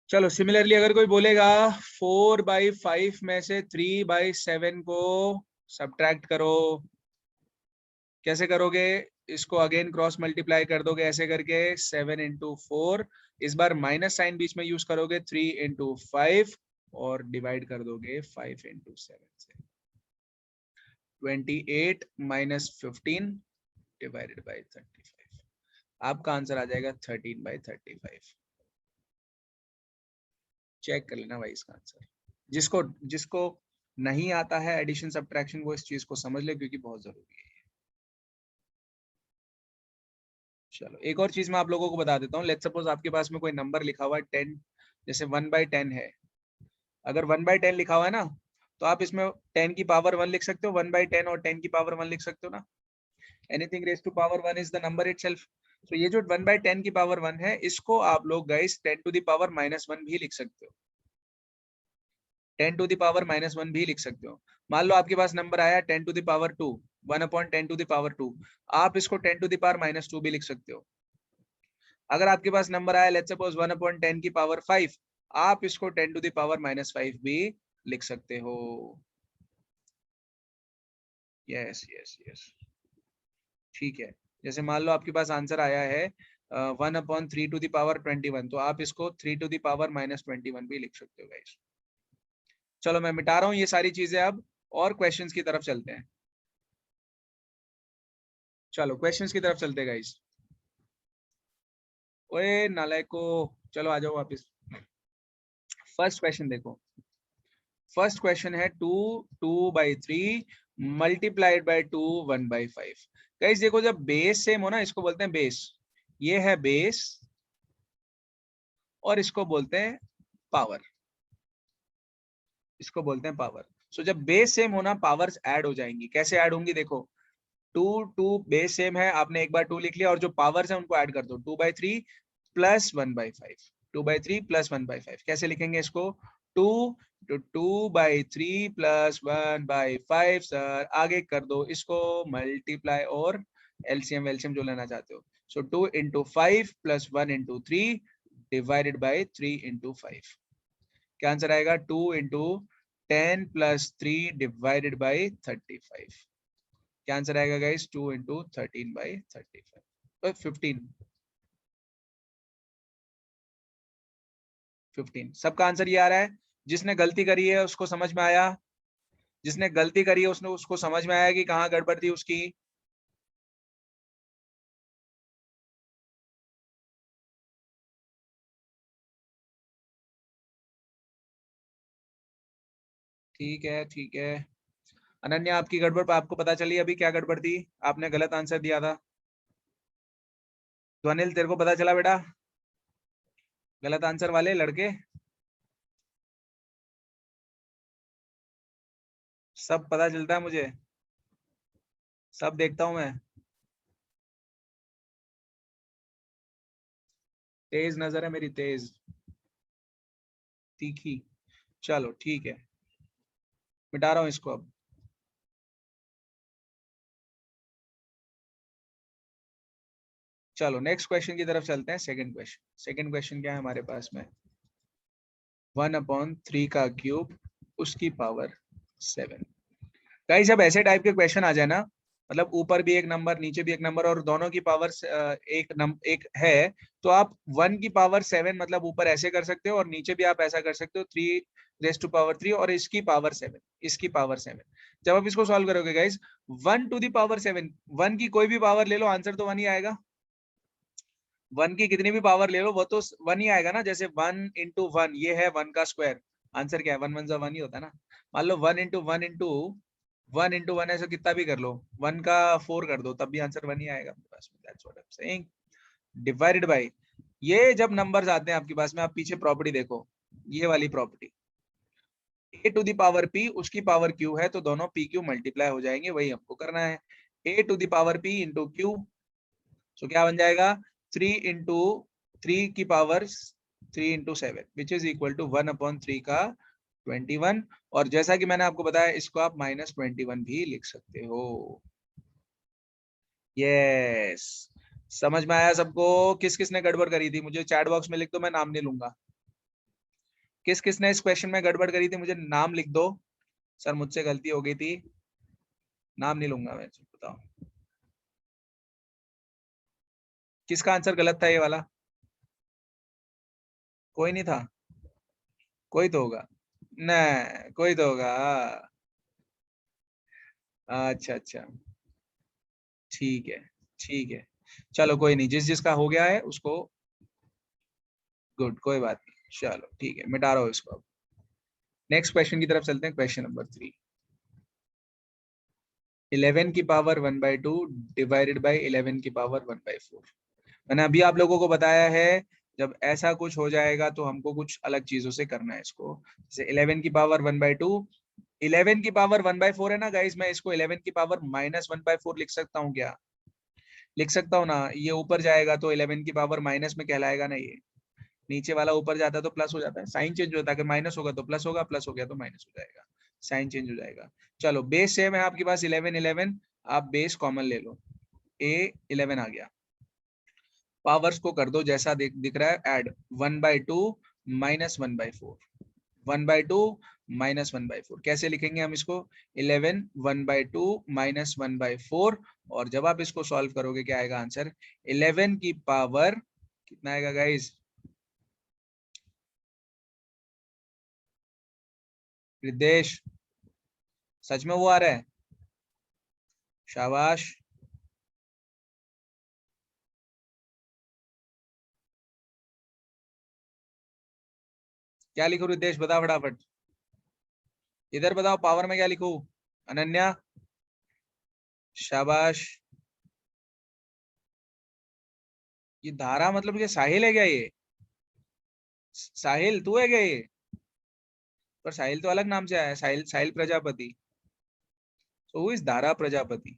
चलो, सिमिलरली अगर कोई बोलेगा 4/5 में से 3/7 को सब्ट्रैक्ट करो, कैसे करोगे? इसको अगेन क्रॉस मल्टीप्लाई कर दोगे ऐसे करके, 7 × 4, इस बार माइनस साइन बीच में यूज करोगे, 3 × 5 और डिवाइड कर दोगे 5 × 7 से। 28 - 15 डिवाइडेड बाय 35, आपका आंसर आ जाएगा 13/35। चेक कर लेना भाई इसका आंसर। जिसको जिसको नहीं आता है एडिशन सब्ट्रैक्शन, वो इस चीज को समझ ले, क्योंकि बहुत जरूरी है। चलो, एक और चीज मैं आप लोगों को बता देता हूँ। लेट्स सपोज आपके पास में कोई नंबर लिखा हुआ है 10, जैसे 1/10 है। अगर 1/10 लिखा हुआ है ना, तो आप इसमें 10 की पावर 1 लिख सकते हो, 1/10 और 10 की पावर 1 लिख सकते हो ना। Anything raise to power 1 is the number itself. तो ये जो 1/10 की पावर 1 है, इसको आप लोग गाइस 10 टू द पावर -1 भी लिख सकते हो, 10 टू द पावर -1 भी लिख सकते हो। मान लो आपके पास नंबर आया 10 to the power 2, 1/10 to the power 2, आप इसको 10 टू द पावर -2 भी लिख सकते हो। अगर आपके पास नंबर आया लेट्स सपोज 1/10 की पावर 5, आप इसको 10 टू द पावर -5 भी लिख सकते हो। यस यस यस, ठीक है। जैसे मान लो आपके पास आंसर आया है 1/3 टू द पावर 21, तो आप इसको 3 टू द पावर -21 भी लिख सकते हो गाइस। चलो मैं मिटा रहा हूं ये सारी चीजें अब और क्वेश्चंस की तरफ चलते हैं। चलो क्वेश्चंस की तरफ चलते हैं गाइस। ओए नालायको, चलो आ जाओ वापस। फर्स्ट क्वेश्चन देखो, फर्स्ट क्वेश्चन है 2/3 मल्टीप्लाइड बाय 2 1/5। गाइस देखो जब बेस सेम हो ना, इसको बोलते हैं बेस, ये है बेस और इसको बोलते हैं पावर, इसको बोलते हैं पावर। सो जब बेस सेम होना पावर्स ऐड हो जाएंगी। कैसे ऐड होंगी देखो, 2 बेस सेम है, आपने एक बार 2 लिख लिया और जो पावर्स है उनको ऐड कर दो, 2/3 प्लस 1/5, 2/3 प्लस 1/5। कैसे लिखेंगे इसको, 2/3 प्लस 1/5 सर, आगे कर दो इसको मल्टीप्लाई और एलसीएम वेलसीएम जो लेना चाहते हो। सो 2 into 5 plus 1 into 3 divided by 3 into 5। क्या आंसर आएगा, 2 into 10 प्लस 3 डिवाइडेड बाई 35। क्या आंसर आएगा गाइस, 2 into 13/35 तो 15। सबका आंसर ये आ रहा है। जिसने गलती करी है उसको समझ में आया, जिसने गलती करी है उसने उसको समझ में आया कि कहाँ गड़बड़ थी उसकी। ठीक है ठीक है। अनन्या आपकी गड़बड़ आपको पता चली अभी क्या गड़बड़ थी, आपने गलत आंसर दिया था। ध्वनिल तेरे को पता चला बेटा गलत आंसर वाले लड़के? सब पता चलता है मुझे, सब देखता हूं मैं, तेज नजर है मेरी, तेज तीखी। चलो ठीक है, मिटा रहा हूं इसको अब। चलो नेक्स्ट क्वेश्चन की तरफ चलते हैं। सेकंड क्वेश्चन, सेकंड क्वेश्चन क्या है हमारे पास में, 1/3 का क्यूब उसकी पावर 7। गाइस जब ऐसे टाइप के क्वेश्चन आ जाए ना, मतलब ऊपर भी एक नंबर नीचे भी एक नंबर और दोनों की पावर एक है, तो आप 1 की पावर 7 मतलब ऊपर ऐसे कर सकते हो और नीचे भी आप ऐसा कर सकते हो 3 और इसकी पावर 7, इसकी पावर 7। जब आप इसको सॉल्व करोगे गाइस, 1 to the power 7, 1 की कोई भी पावर ले लो आंसर तो 1 ही आएगा। 1 की कितनी भी पावर ले लो वो तो 1 ही आएगा ना। जैसे 1 into 1 ये है 1 का स्क्वायर, आंसर क्या है, 1 1 1 ही होता है ना। मान लो 1 into 1 into 1 ऐसे कितना भी कर लो, 1 का 4 कर दो तब भी आंसर 1 ही आएगा आपके पास में। That's what I am saying. Divided by, ये जब नंबर्स आते हैं आपके पास में, आप पीछे प्रॉपर्टी देखो, ये वाली property, a to the power p उसकी पावर q है तो दोनों p q मल्टीप्लाई हो जाएंगे, वही हमको करना है। a to the power p into q, सो क्या बन जाएगा, 3 into 3 की power 3 into 7 which is equal to 1/3 का 21। और जैसा कि मैंने आपको बताया इसको आप -21 भी लिख सकते हो। यस, समझ में आया सबको? किस किसने गड़बड़ करी थी मुझे चैट बॉक्स में लिख दो, मैं नाम नहीं लूंगा। किस किसने इस क्वेश्चन में गड़बड़ करी थी मुझे नाम लिख दो, सर मुझसे गलती हो गई थी, नाम नहीं लूंगा मैं, बताओ किसका आंसर गलत था ये वाला। कोई नहीं था, कोई तो होगा, नहीं कोई तो होगा। अच्छा अच्छा, ठीक है ठीक है, चलो कोई नहीं, जिस जिसका हो गया है उसको गुड, कोई बात नहीं, चलो ठीक है, मिटा रहा हूँ इसको अब। नेक्स्ट क्वेश्चन की तरफ चलते हैं, क्वेश्चन नंबर 3। 11 की पावर 1/2 डिवाइडेड बाई 11 की पावर 1/4। मैंने अभी आप लोगों को बताया है जब ऐसा कुछ हो जाएगा तो हमको कुछ अलग चीजों से करना है इसको। जैसे 11 की पावर 1/2, 11 की पावर 1/4 है ना गाइस, मैं इसको 11 की पावर -1/4 लिख सकता हूँ क्या, लिख सकता हूँ ना। ये ऊपर जाएगा तो 11 की पावर माइनस में कहलाएगा ना, ये नीचे वाला ऊपर जाता है तो प्लस हो जाता है, साइन चेंज होता है, अगर माइनस होगा तो प्लस होगा, प्लस हो गया तो माइनस हो जाएगा, साइन चेंज हो जाएगा। चलो बेस सेम है आपके पास 11 11, आप बेस कॉमन ले लो, a 11 आ गया। पावर्स को कर दो जैसा दिख रहा है ऐड, 1/2 -1/4, 1/2 -1/4। कैसे लिखेंगे हम इसको, 11 1/2 -1/4। और जब आप इसको सॉल्व करोगे क्या आएगा आंसर, 11 की पावर कितना आएगा गाइस, रिद्धेश सच में वो आ रहा है? शाबाश। क्या लिखूं रिद्धेश, बता फटाफट। इधर बताओ पावर में क्या लिखूं? अनन्या शाबाश। ये धारा मतलब ये साहिल है क्या? ये साहिल तू है क्या ये? पर साहिल तो अलग नाम से आया है, साहिल साहिल Prajapati. So who is Dhara Prajapati?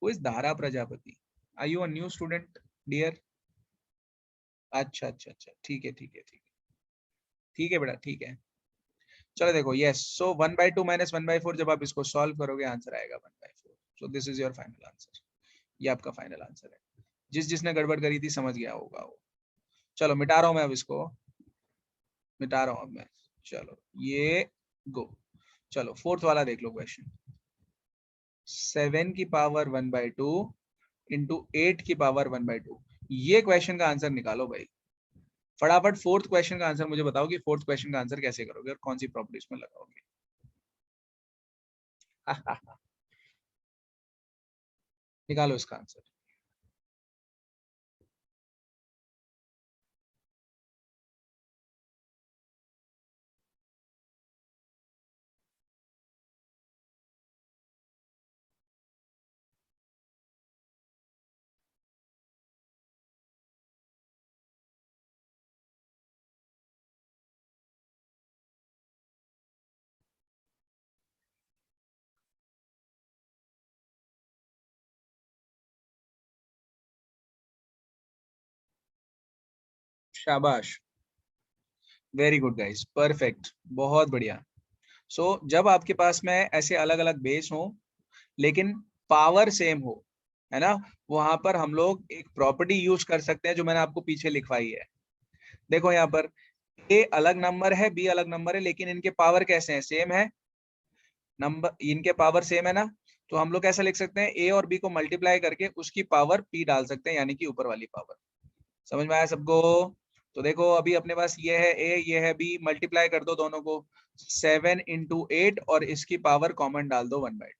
Who is Dhara Prajapati? Are you a new student, dear? अच्छा अच्छा अच्छा, ठीक है ठीक है ठीक है ठीक है बेटा, ठीक है। चलो देखो, यस, सो 1/2 माइनस 1/4 जब आप इसको सॉल्व करोगे आंसर आएगा 1/4। सो this is your final answer. ये आपका फाइनल आंसर है। जिसने गड़बड़ करी थी समझ गया होगा वो। चलो मिटा रहा हूं मैं अब इसको, मिटा रहा हूं अब मैं। चलो ये गो। चलो फोर्थ वाला देख लो क्वेश्चन। 7 की पावर 1/2 इंटू 8 की पावर 1/2। ये क्वेश्चन का आंसर निकालो भाई फटाफट। फोर्थ क्वेश्चन का आंसर मुझे बताओ कि फोर्थ क्वेश्चन का आंसर कैसे करोगे और कौन सी प्रॉपर्टीज में लगाओगे। निकालो इसका आंसर। शाबाश, वेरी गुड गाइस, परफेक्ट, बहुत बढ़िया। सो जब आपके पास में ऐसे अलग अलग बेस हो लेकिन पावर सेम हो, है ना, वहां पर हम लोग एक प्रॉपर्टी यूज कर सकते हैं जो मैंने आपको पीछे लिखवाई है। देखो यहाँ पर ए अलग नंबर है, बी अलग नंबर है, लेकिन इनके पावर कैसे हैं? सेम है। नंबर इनके पावर सेम है ना, तो हम लोग कैसा लिख सकते हैं? ए और बी को मल्टीप्लाई करके उसकी पावर पी डाल सकते हैं, यानी कि ऊपर वाली पावर। समझ में आया सबको? तो देखो अभी अपने पास ये है ए, ये है बी, मल्टीप्लाई कर दो दोनों को। 7 इंटू 8 और इसकी पावर कॉमन डाल दो 1/2,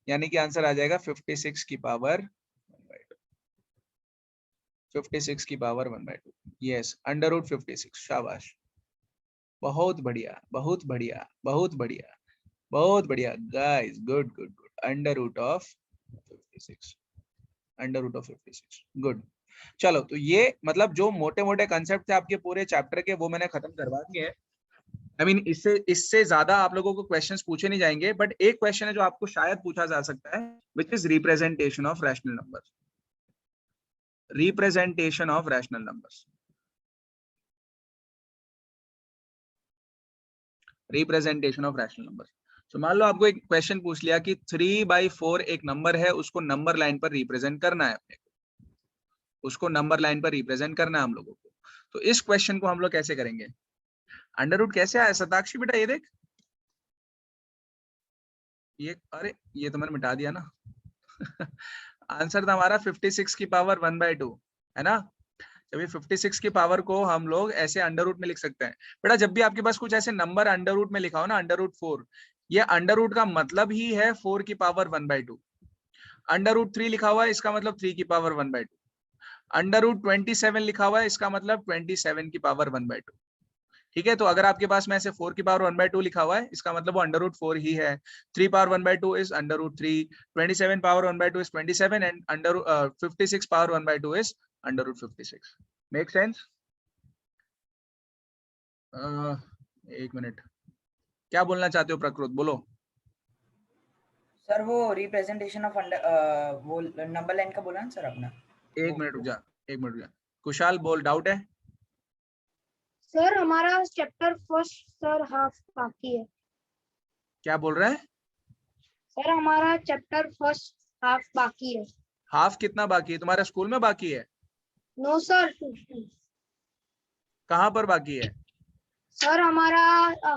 यानी कि आंसर आ जाएगा 56 की पावर 1/2। 56 की पावर 1/2, यस, अंडर रूट 56। शाबाश, बहुत बढ़िया बहुत बढ़िया बहुत बढ़िया बहुत बढ़िया guys, good good good. Under root of 56, under root of 56, good. चलो तो ये मतलब जो मोटे मोटे कंसेप्ट थे आपके पूरे चैप्टर के, वो मैंने खत्म करवा दिए हैं। आई मीन इससे ज्यादा आप लोगों को क्वेश्चंस पूछे नहीं जाएंगे, बट एक क्वेश्चन है जो आपको शायद पूछा जा सकता है, which is representation of rational numbers. Representation of rational numbers, representation of rational numbers. तो मान लो आपको एक क्वेश्चन पूछ लिया कि 3/4 एक नंबर है, उसको नंबर लाइन पर रिप्रेजेंट करना है अपने को, उसको नंबर लाइन पर रिप्रेजेंट करना है हम लोगों को। तो इस क्वेश्चन को हम लोग कैसे करेंगे? अंडर रूट कैसे आया शताक्षी बेटा? ये देख, ये अरे ये तो मैंने मिटा दिया ना। आंसर था हमारा 56 की पावर 1/2, है ना। जब ये 56 की पावर को हम लोग ऐसे अंडर रूट में लिख सकते हैं। बेटा जब भी आपके पास कुछ ऐसे नंबर अंडर रूट में लिखा हो ना, अंडर रूट 4, ये अंडर रूट का मतलब ही है 4 की पावर 1/2। अंडर रूट 3 लिखा हुआ है, इसका मतलब 3 की पावर 1/2। अंडर रूट 27 लिखा हुआ है, इसका मतलब 27 की पावर 1/2। ठीक है, तो अगर आपके पास में ऐसे 4 की पावर 1/2 लिखा हुआ है, इसका मतलब वो अंडर रूट 4 ही है। 3 power 1/2 is under root 3, 27 power 1/2 is 27, and under 56 power 1/2 is under root 56। Make sense? एक मिनट, क्या बोलना चाहते हो प्रकृत, बोलो। सर वो रिप्रेजेंटेशन ऑफ वो नंबर लाइन का बोला ना सर अपना। एक मिनट रुक जा, एक मिनट रुक जा। कुशाल बोल, डाउट है? सर हमारा चैप्टर फर्स्ट सर हाफ बाकी है। क्या बोल रहा है? सर हमारा चैप्टर फर्स्ट हाफ बाकी है। हाफ कितना बाकी है तुम्हारे स्कूल में? बाकी है? नो सर, कहाँ पर बाकी है? सर हमारा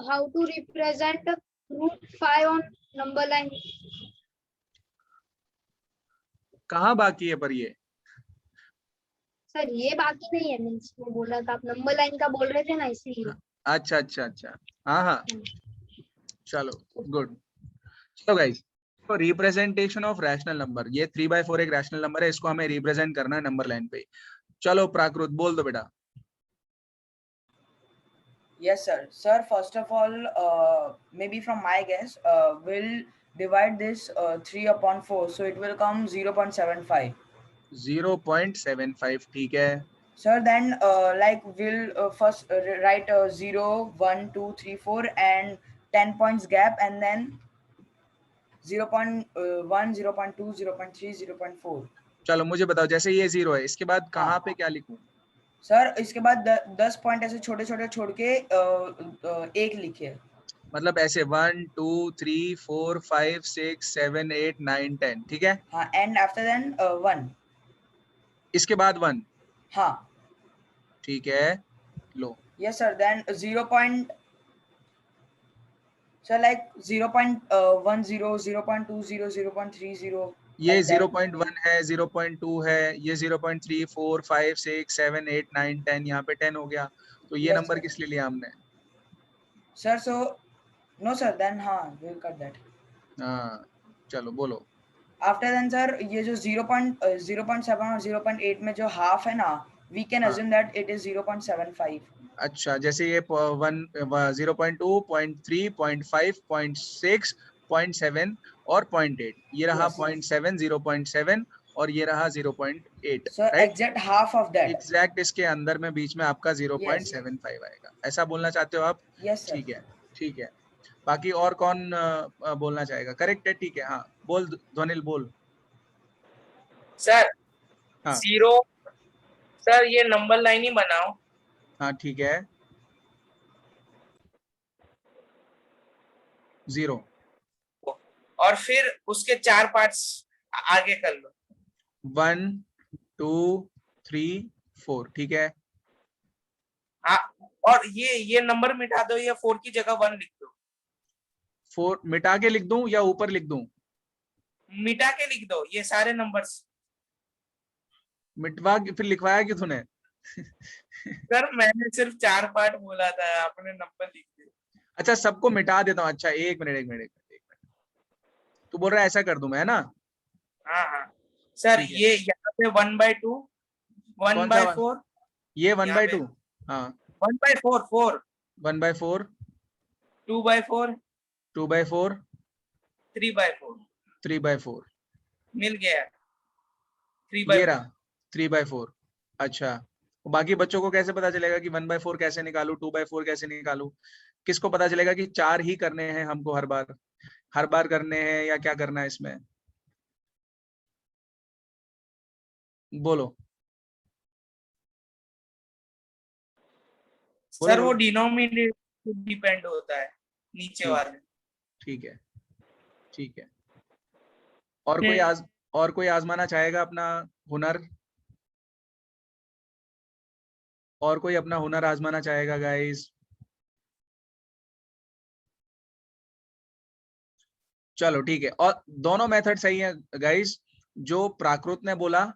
how to represent root 5 on number line. कहाँ बाकी है पर ये? सर ये बाकी नहीं है, मीन्स वो बोल रहा था, आप नंबर लाइन का बोल रहे थे ना, इसलिए। अच्छा अच्छा अच्छा, हाँ हाँ, चलो गुड। चलो गाइस, तो रिप्रेजेंटेशन ऑफ रैशनल नंबर, ये 3/4 एक रैशनल नंबर है, इसको हमें रिप्रेजेंट करना है नंबर लाइन पे। चलो प्राकृत बोल दो बेटा। Yes, sir. Sir, first of all, maybe from my guess, we'll divide this 3 upon 4. So it will come 0.75. 0.75, ठीक है। Sir, then like we'll first write 0, 1, 2, 3, 4 and 10 points gap, and then 0.1, 0.2, 0.3, 0.4. चलो मुझे बताओ, जैसे ये 0 है, इसके बाद कहाँ पे क्या लिखूं? सर इसके बाद 10 पॉइंट ऐसे छोटे छोटे छोड़ के एक लिखिए। मतलब ऐसे 1 2 3 4 5 6 7 8 9 10, ठीक है। हाँ, एंड आफ्टर देन 1। इसके बाद 1, हाँ, ठीक है, लो। yes sir, then 0 point, so like 0.10, 0.20, 0.30 ये like that 0.1 है, 0.2 है, ये 0.3 4 5 6 7 8 9 10, यहाँ पे 10 हो गया। तो ये Yes, नंबर sir. किस लिए लिया हमने? sir, so no sir, then हाँ we'll cut that. हाँ, चलो बोलो। After then sir, ये जो 0.7 और 0.8 में जो half है ना, we can हाँ, assume that it is 0.75. अच्छा, जैसे ये 0.2 0.3 0.5 0.6 0.7 और 0.8, ये रहा Yes. 0.7 0.7 और ये रहा 0.8, So right. exact half of that. Exact इसके अंदर में बीच में आपका Yes. 0.75 आएगा, ऐसा बोलना चाहते हो आप? Yes sir. ठीक है, ठीक है। बाकी और कौन बोलना चाहेगा? करेक्ट है, ठीक है। हाँ बोल ध्वनिल, बोल। सर हाँ 0, सर ये नंबर लाइन ही बनाओ। हाँ, ठीक है, 0 और फिर उसके 4 पार्ट्स आगे कर लो। 1 2 3 4, ठीक है। हाँ, और ये नंबर मिटा दो, ये 4 की जगह 1 लिख दो। 4 मिटा के लिख दूं या ऊपर लिख दूं? मिटा के लिख दो ये सारे नंबर्स। मिटवा के फिर लिखवाया क्यों तूने? सर मैंने सिर्फ 4 पार्ट बोला था, आपने नंबर लिख दिया। अच्छा, सबको मिटा देता हूँ। अच्छा, एक मिनट एक मिनट एक मिनट एक मिनट, तू बोल रहा है ऐसा कर दूं मैं, है ना? हाँ हाँ सर, ठीक है। ये यहाँ पे 1/2, कौन सा 1/4, ये 1/2? पे हाँ, 1/4, 4, 1/4, 2/4, 2/4, 3/4 3/4, मिल गया, ये 3/4। रहा 3/4। अच्छा, बाकी बच्चों को कैसे पता चलेगा कि 1/4 कैसे निकालू, 2/4 कैसे निकालू? किसको पता चलेगा कि 4 ही करने हैं हमको हर बार करने हैं, या क्या करना है इसमें? बोलो सर वो बोलो। डिनोमिनेटर डिपेंड होता है, नीचे ठीक, वाले। ठीक है, ठीक है। और कोई आजमाना चाहेगा अपना हुनर? और कोई अपना हुनर आजमाना चाहेगा गाइस? चलो ठीक है, और दोनों मेथड सही है गाइस। जो प्राकृत ने बोला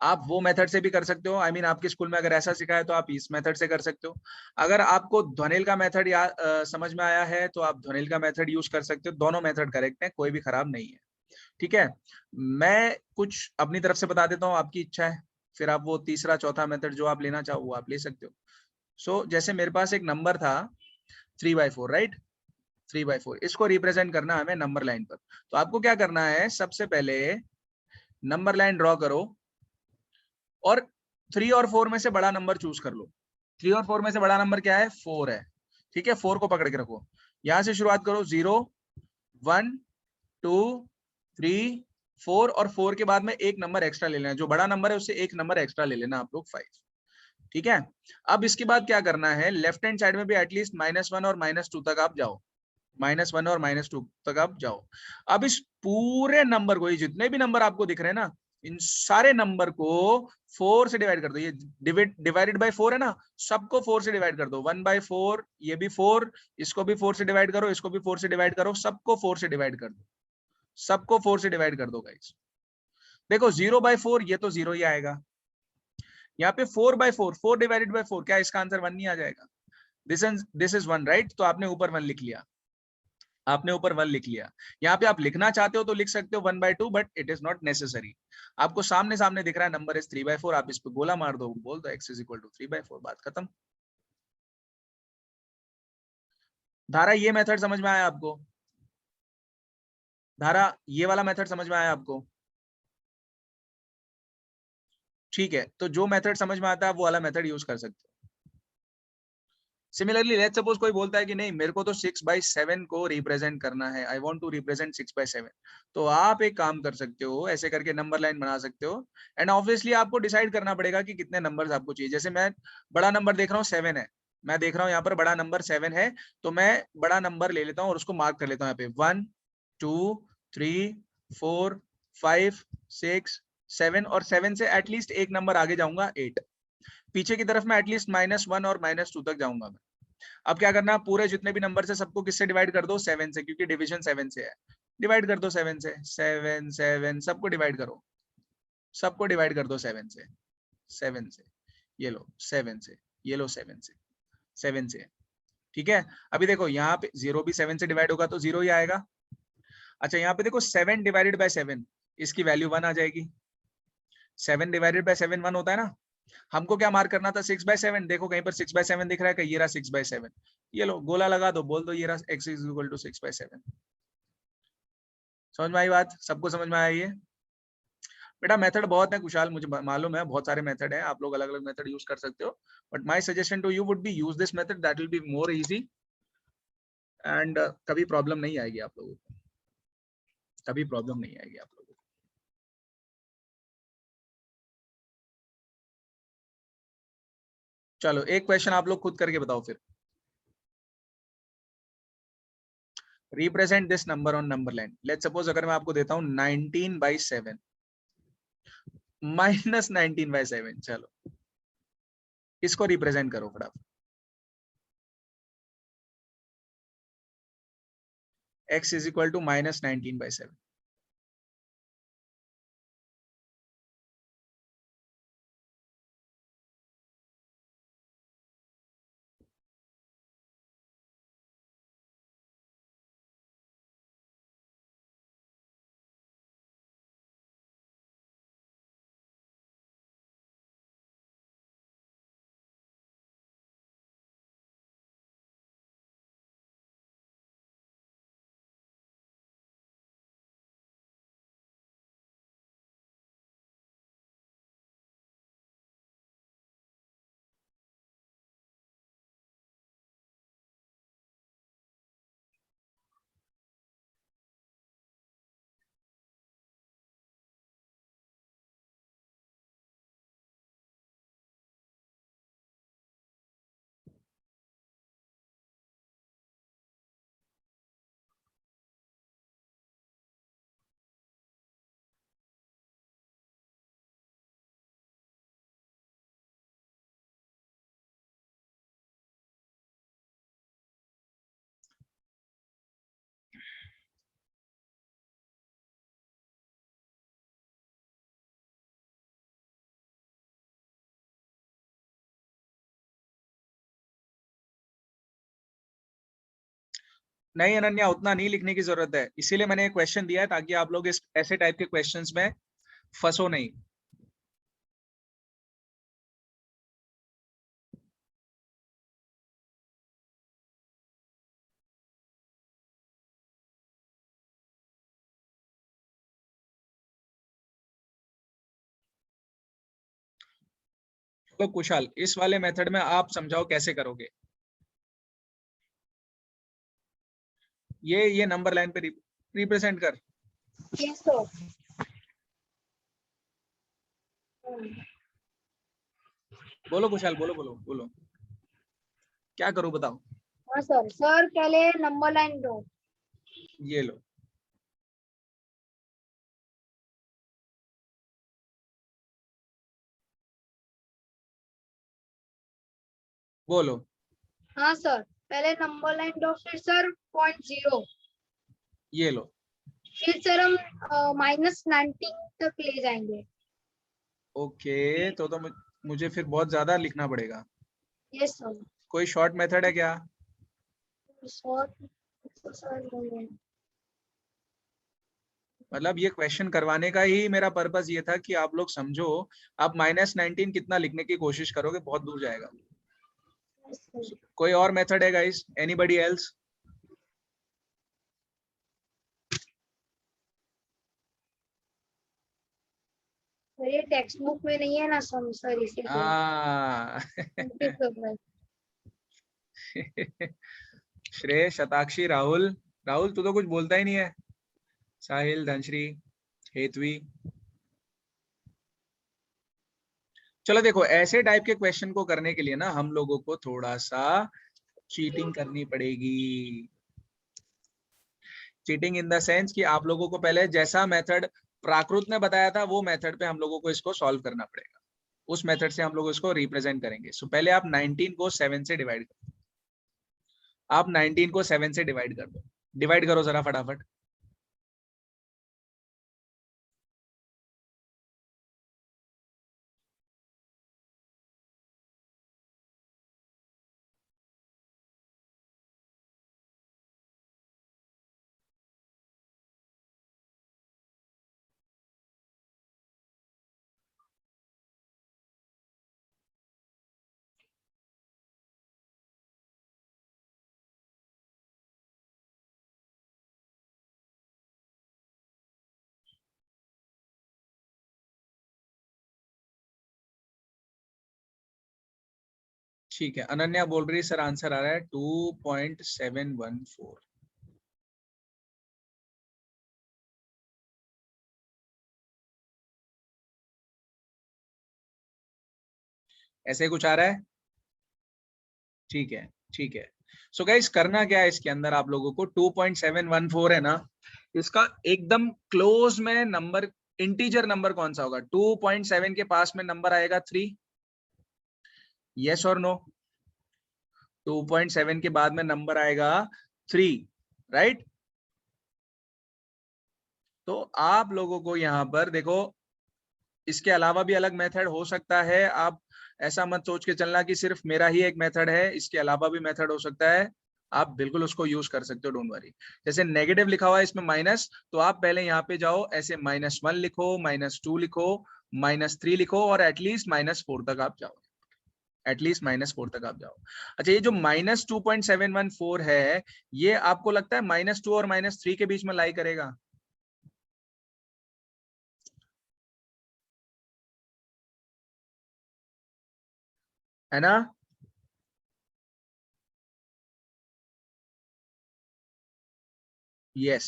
आप वो मेथड से भी कर सकते हो। I mean, आपके स्कूल में अगर ऐसा सिखाया तो आप इस मेथड से कर सकते हो। अगर आपको ध्वनिल का मेथड समझ में आया है तो आप ध्वनिल का मेथड यूज कर सकते हो। दोनों मेथड करेक्ट है, कोई भी खराब नहीं है, ठीक है। मैं कुछ अपनी तरफ से बता देता हूँ, आपकी इच्छा है, फिर आप वो तीसरा चौथा मेथड जो आप लेना चाहो वो आप ले सकते हो। सो जैसे मेरे पास एक नंबर था 3/4, राइट? 3/4, इसको रिप्रेजेंट करना हमें नंबर लाइन पर। तो आपको क्या करना है, सबसे पहले नंबर लाइन ड्रॉ करो और 3 और 4 में से बड़ा नंबर चूज कर लो। 3 और 4 में से बड़ा नंबर क्या है? 4 है, ठीक है। 4 को पकड़ के रखो, यहां से शुरुआत करो। 0 1 2 3 4 और 4 के बाद में एक नंबर एक्स्ट्रा ले लेना, जो बड़ा नंबर है उससे एक नंबर एक्स्ट्रा ले लेना आप लोग, 5, ठीक है। अब इसके बाद क्या करना है, लेफ्ट हैंड साइड में भी एटलीस्ट -1 और -2 तक आप जाओ, -1 और -2 तक आप जाओ। अब इस पूरे नंबर को, ये जितने भी नंबर आपको दिख रहे हैं ना, इन सारे नंबर को 4 से डिवाइड कर दो। ये डिवाइडेड बाय 4 है ना, सबको 4 से डिवाइड कर दो। 1/4, ये भी 4, इसको भी 4 से डिवाइड करो, इसको भी 4 से डिवाइड करो, सबको 4 से डिवाइड कर दो, सबको 4 से डिवाइड कर दो गाइस। देखो 0/4 ये तो 0 ही आएगा। यहाँ पे 4/4, 4 डिवाइडेड बाय 4, क्या इसका आंसर 1 नहीं आ जाएगा? दिस इज 1 राइट, तो आपने ऊपर 1 लिख लिया, आपने ऊपर 1 लिख लिया। यहाँ पे आप लिखना चाहते हो तो लिख सकते हो 1/2, but it is not necessary. आपको सामने सामने दिख रहा है नंबर इज 3/4, आप इस पे गोला मार दो, बोल दो x इज इक्वल टू 3/4, बात खत्म। धारा ये मेथड समझ में आया आपको? धारा ये वाला मेथड समझ में आया आपको? ठीक है, तो जो मेथड समझ में आता है वो वाला मेथड यूज कर सकते हो। सिमिलरली लेट्स सपोज कोई बोलता है कि नहीं मेरे को तो 6/7 को रिप्रेजेंट करना है, आई वांट टू रिप्रेजेंट 6/7, तो आप एक काम कर सकते हो, ऐसे करके नंबर लाइन बना सकते हो। एंड ऑब्वियसली आपको डिसाइड करना पड़ेगा कि कितने नंबर्स आपको चाहिए। जैसे मैं बड़ा नंबर देख रहा हूँ 7 है, मैं देख रहा हूँ यहाँ पर बड़ा नंबर 7 है, तो मैं बड़ा नंबर ले लेता हूँ और उसको मार्क कर लेता हूँ यहाँ पे 1 2 3 4 5 6 7, और 7 से एटलीस्ट एक नंबर आगे जाऊंगा 8, पीछे की तरफ मैं एटलीस्ट -1 और -2 तक जाऊंगा मैं। अब क्या करना, पूरे जितने भी नंबर है सबको किससे डिवाइड कर दो? 7 से, क्योंकि डिवीजन 7 से है। डिवाइड कर दो 7 से, 7 7 सबको डिवाइड करो, सबको डिवाइड कर दो 7 से, 7 से, ये लो 7 से, ये लो 7 से, 7 से, ठीक है। अभी देखो यहाँ पे 0 भी 7 से डिवाइड होगा तो 0 ही आएगा। अच्छा यहाँ पे देखो 7 डिवाइडेड बाय 7, इसकी वैल्यू 1 आ जाएगी। 7 डिवाइडेड बाय 7 1 होता है ना। हमको क्या मार्क करना था? 6/7, देखो कहीं पर 6/7 दिख रहा है, ये रहा 6/7, ये लो गोला लगा दो, बोल दो ये रहा x इज इक्वल टू 6/7। समझ में आई बात? सबको समझ में आया? ये बेटा मेथड बहुत है कुशाल, मुझे मालूम है बहुत सारे मेथड है, आप लोग अलग अलग मेथड यूज कर सकते हो, but my suggestion to you would be use this method, that will be more easy, and कभी प्रॉब्लम नहीं आएगी आप लोगों को, कभी प्रॉब्लम नहीं आएगी आप लोगों को। चलो एक क्वेश्चन आप लोग खुद करके बताओ फिर। Represent this number on number line. Let's suppose अगर मैं आपको देता हूं 19/7 -19/7, चलो इसको रिप्रेजेंट करो फटाफट। x is equal to -19/7। नहीं अनन्या, उतना नहीं लिखने की जरूरत है, इसीलिए मैंने एक क्वेश्चन दिया है ताकि आप लोग इस ऐसे टाइप के क्वेश्चंस में फंसो नहीं। तो कुशाल इस वाले मेथड में आप समझाओ कैसे करोगे। ये नंबर लाइन पे रिप्रेजेंट कर। Yes, sir. बोलो कुशाल, बोलो बोलो बोलो, क्या करूं बताओ। हाँ सर, सर पहले नंबर लाइन दो। ये लो, बोलो। हाँ सर, पहले नंबर लाइन दो, फिर सर 0.0, ये लो, फिर सर हम -19 तक ले जाएंगे। ओके, तो मुझे फिर बहुत ज्यादा लिखना पड़ेगा। Yes sir. कोई शॉर्ट मेथड है क्या? मतलब ये क्वेश्चन करवाने का ही मेरा पर्पस ये था कि आप लोग समझो, आप -19 कितना लिखने की कोशिश करोगे, बहुत दूर जाएगा। कोई और मेथड है गाइस? Anybody else? ये टेक्स्ट बुक में नहीं है ना सम सर, इसीलिए श्रेय, शताक्षी, राहुल। राहुल तू तो कुछ बोलता ही नहीं है। साहिल, धनश्री, हेतवी। चलो देखो, ऐसे टाइप के क्वेश्चन को करने के लिए ना हम लोगों को थोड़ा सा चीटिंग करनी पड़ेगी। चीटिंग इन द सेंस कि आप लोगों को पहले जैसा मेथड प्राकृत ने बताया था वो मेथड पे हम लोगों को इसको सॉल्व करना पड़ेगा। उस मेथड से हम लोग इसको रिप्रेजेंट करेंगे। सो पहले आप 19 को 7 से डिवाइड कर दो। आप 19 को 7 से डिवाइड कर दो। डिवाइड करो जरा फटाफट। ठीक है, अनन्या बोल रही है सर आंसर आ रहा है 2.714। ऐसे कुछ आ रहा है? ठीक है, ठीक है। सो गाइस करना क्या है इसके अंदर आप लोगों को, 2.714 है ना, इसका एकदम क्लोज में नंबर, इंटीजर नंबर कौन सा होगा? 2.7 के पास में नंबर आएगा 3, यस और नो? 2.7 के बाद में नंबर आएगा 3, राइट? तो आप लोगों को यहाँ पर देखो, इसके अलावा भी अलग मेथड हो सकता है। आप ऐसा मत सोच के चलना कि सिर्फ मेरा ही एक मेथड है, इसके अलावा भी मेथड हो सकता है। आप बिल्कुल उसको यूज कर सकते हो, डोंट वरी। जैसे नेगेटिव लिखा हुआ है इसमें माइनस, तो आप पहले यहाँ पे जाओ, ऐसे -1 लिखो, -2 लिखो, -3 लिखो और एटलीस्ट -4 तक आप जाओ। एटलीस्ट -4 तक आप जाओ। अच्छा, ये जो -2.714 है, ये आपको लगता है -2 और -3 के बीच में लाई करेगा? है ना? Yes,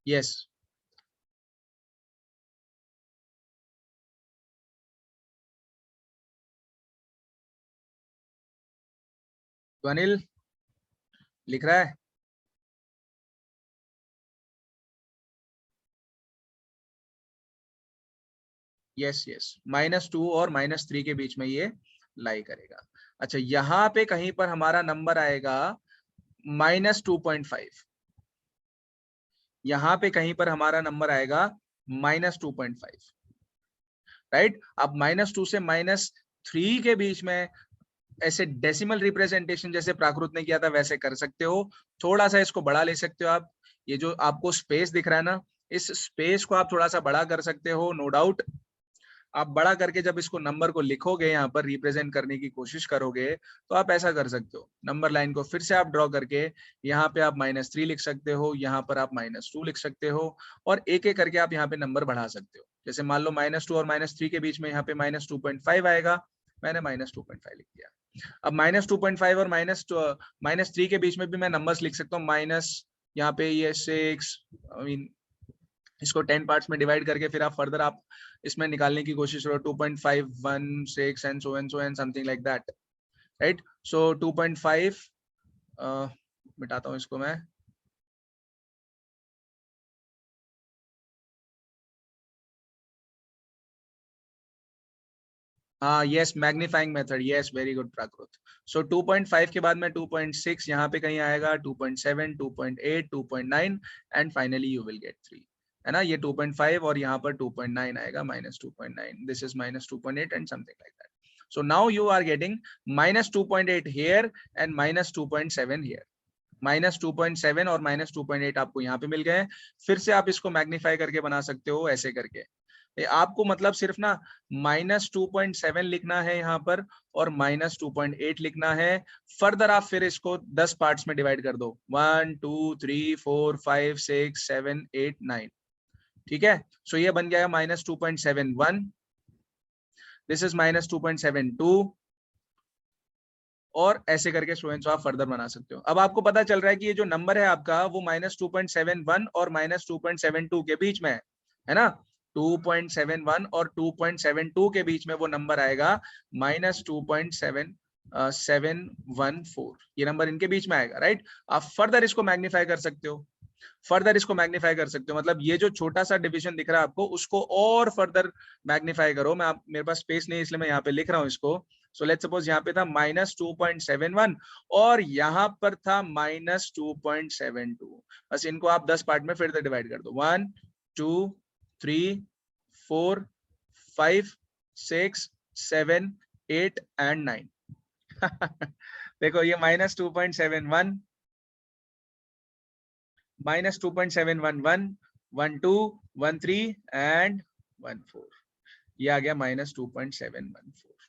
yes. तो अनिल लिख रहा है? यस, यस, -2 और -3 के बीच में ये लाई करेगा। अच्छा, यहाँ पे कहीं पर हमारा नंबर आएगा -2.5, यहाँ पे कहीं पर हमारा नंबर आएगा -2.5, राइट? अब -2 से -3 के बीच में ऐसे डेसिमल रिप्रेजेंटेशन जैसे प्राकृत ने किया था वैसे कर सकते हो। थोड़ा सा इसको बड़ा ले सकते हो आप। ये जो आपको स्पेस दिख रहा है ना, इस स्पेस को आप थोड़ा सा बड़ा कर सकते हो, नो डाउट। आप बड़ा करके जब इसको नंबर को लिखोगे, यहाँ पर रिप्रेजेंट करने की कोशिश करोगे, तो आप ऐसा कर सकते हो, नंबर लाइन को फिर से आप ड्रॉ करके यहाँ पे आप -3 लिख सकते हो, यहाँ पर आप -2 लिख सकते हो, और एक एक करके आप यहाँ पे नंबर बढ़ा सकते हो। जैसे मान लो -2 और -3 के बीच में यहाँ पे -2.5 आएगा, मैंने -2.5 लिख दिया। अब -2.5 और -3 के बीच में भी मैं नंबर्स लिख सकता हूँ, माइनस यहाँ पे ये 6, आई मीन इसको 10 पार्ट्स में डिवाइड करके फिर आप फर्दर आप इसमें निकालने की कोशिश करो, 2.516 and so and something like that, right? So 2.5 मिटाता हूँ इसको मैं। हाँ, yes, magnifying method, yes, very good Prakrut. So 2.5 के बाद में 2.6 यहाँ पे कहीं आएगा, 2.7, 2.8, 2.9 and finally you will get 3, है ना? ये 2.5 और यहाँ पर 2.9 आएगा, -2.9, this is -2.8 and something like that. So now you are getting minus 2.8 here and minus 2.7 here. Minus 2.7 और माइनस 2.8 आपको यहाँ पे मिल गए हैं। फिर से आप इसको मैग्नीफाई करके बना सकते हो ऐसे करके। ये आपको मतलब सिर्फ ना माइनस 2.7 लिखना है यहाँ पर और माइनस 2.8 लिखना है। फर्दर आप फिर इसको 10 पार्ट्स में डिवाइड कर दो, 1 2 3 4 5 6 7 8 9। ठीक है, सो ये बन गया माइनस 2.71, दिस इज माइनस 2.72 और ऐसे करके स्टूडेंट्स आप फर्दर बना सकते हो। अब आपको पता चल रहा है कि ये जो नंबर है आपका वो माइनस 2.71 और माइनस 2.72 के बीच में है ना। 2.71 और 2.72 के बीच में वो नंबर आएगा माइनस 2.714, ये नंबर इनके बीच में आएगा, राइट। आप फर्दर इसको मैग्नीफाई कर सकते हो, फर्दर इसको मैग्नीफाई कर सकते हो, मतलब ये जो छोटा सा डिवीजन दिख रहा है आपको उसको और फर्दर मैग्नीफाई करो। मैं मेरे पास स्पेस नहीं इसलिए मैं यहाँ पे लिख रहा हूँ इसको। सो लेट्स सपोज यहाँ पे था माइनस 2.71 और यहाँ पर था माइनस 2.72। बस इनको आप 10 पार्ट में फिर से डिवाइड कर दो, 1 2 3 4 5 6 7 8 एंड 9। देखो ये माइनस 2.71 माइनस 2.711 12 13 एंड 14, ये आ गया माइनस 2.714,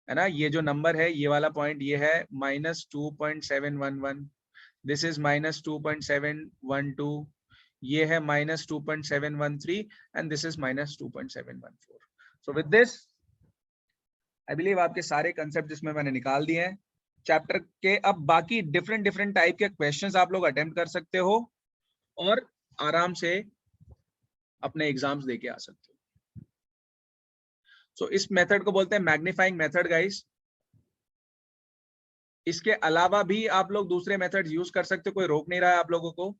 है ना। ये जो नंबर है ये वाला पॉइंट ये है माइनस 2.711, दिस इज माइनस 2.712, ये है minus 2.713 and this is minus 2.714। So with this I believe आपके सारे कंसेप्ट जिसमें मैंने निकाल दिए हैं चैप्टर के। अब बाकी डिफरेंट टाइप के क्वेश्चंस आप लोग अटेम्प्ट कर सकते हो और आराम से अपने एग्जाम्स दे के आ सकते हो। सो इस मेथड को बोलते हैं मैग्नीफाइंग मेथड गाइस। इसके अलावा भी आप लोग दूसरे मेथड यूज कर सकते हो, कोई रोक नहीं रहा है आप लोगों को।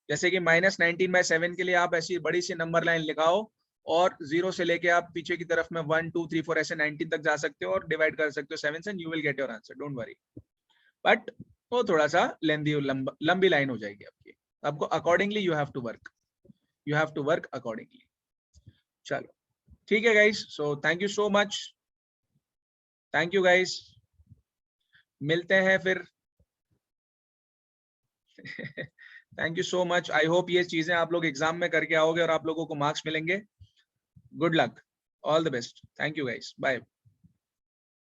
जैसे कि माइनस 19/7 के लिए आप ऐसी बड़ी सी नंबर लाइन लगाओ और 0 से लेके आप पीछे की तरफ में 1 2 3 4 ऐसे 19 तक जा सकते हो और डिवाइड कर सकते हो 7 से, you will get your answer, don't worry. But वो थोड़ा सा लेंदी लंबी लाइन हो जाएगी आपकी, आपको accordingly you have to work, you have to work accordingly. चलो ठीक है guys, so thank you so much, thank you guys, मिलते हैं फिर। Thank you so much, I hope ये चीजें आप लोग एग्जाम में करके आओगे और आप लोगों को मार्क्स मिलेंगे। Good luck, all the best, thank you guys, bye.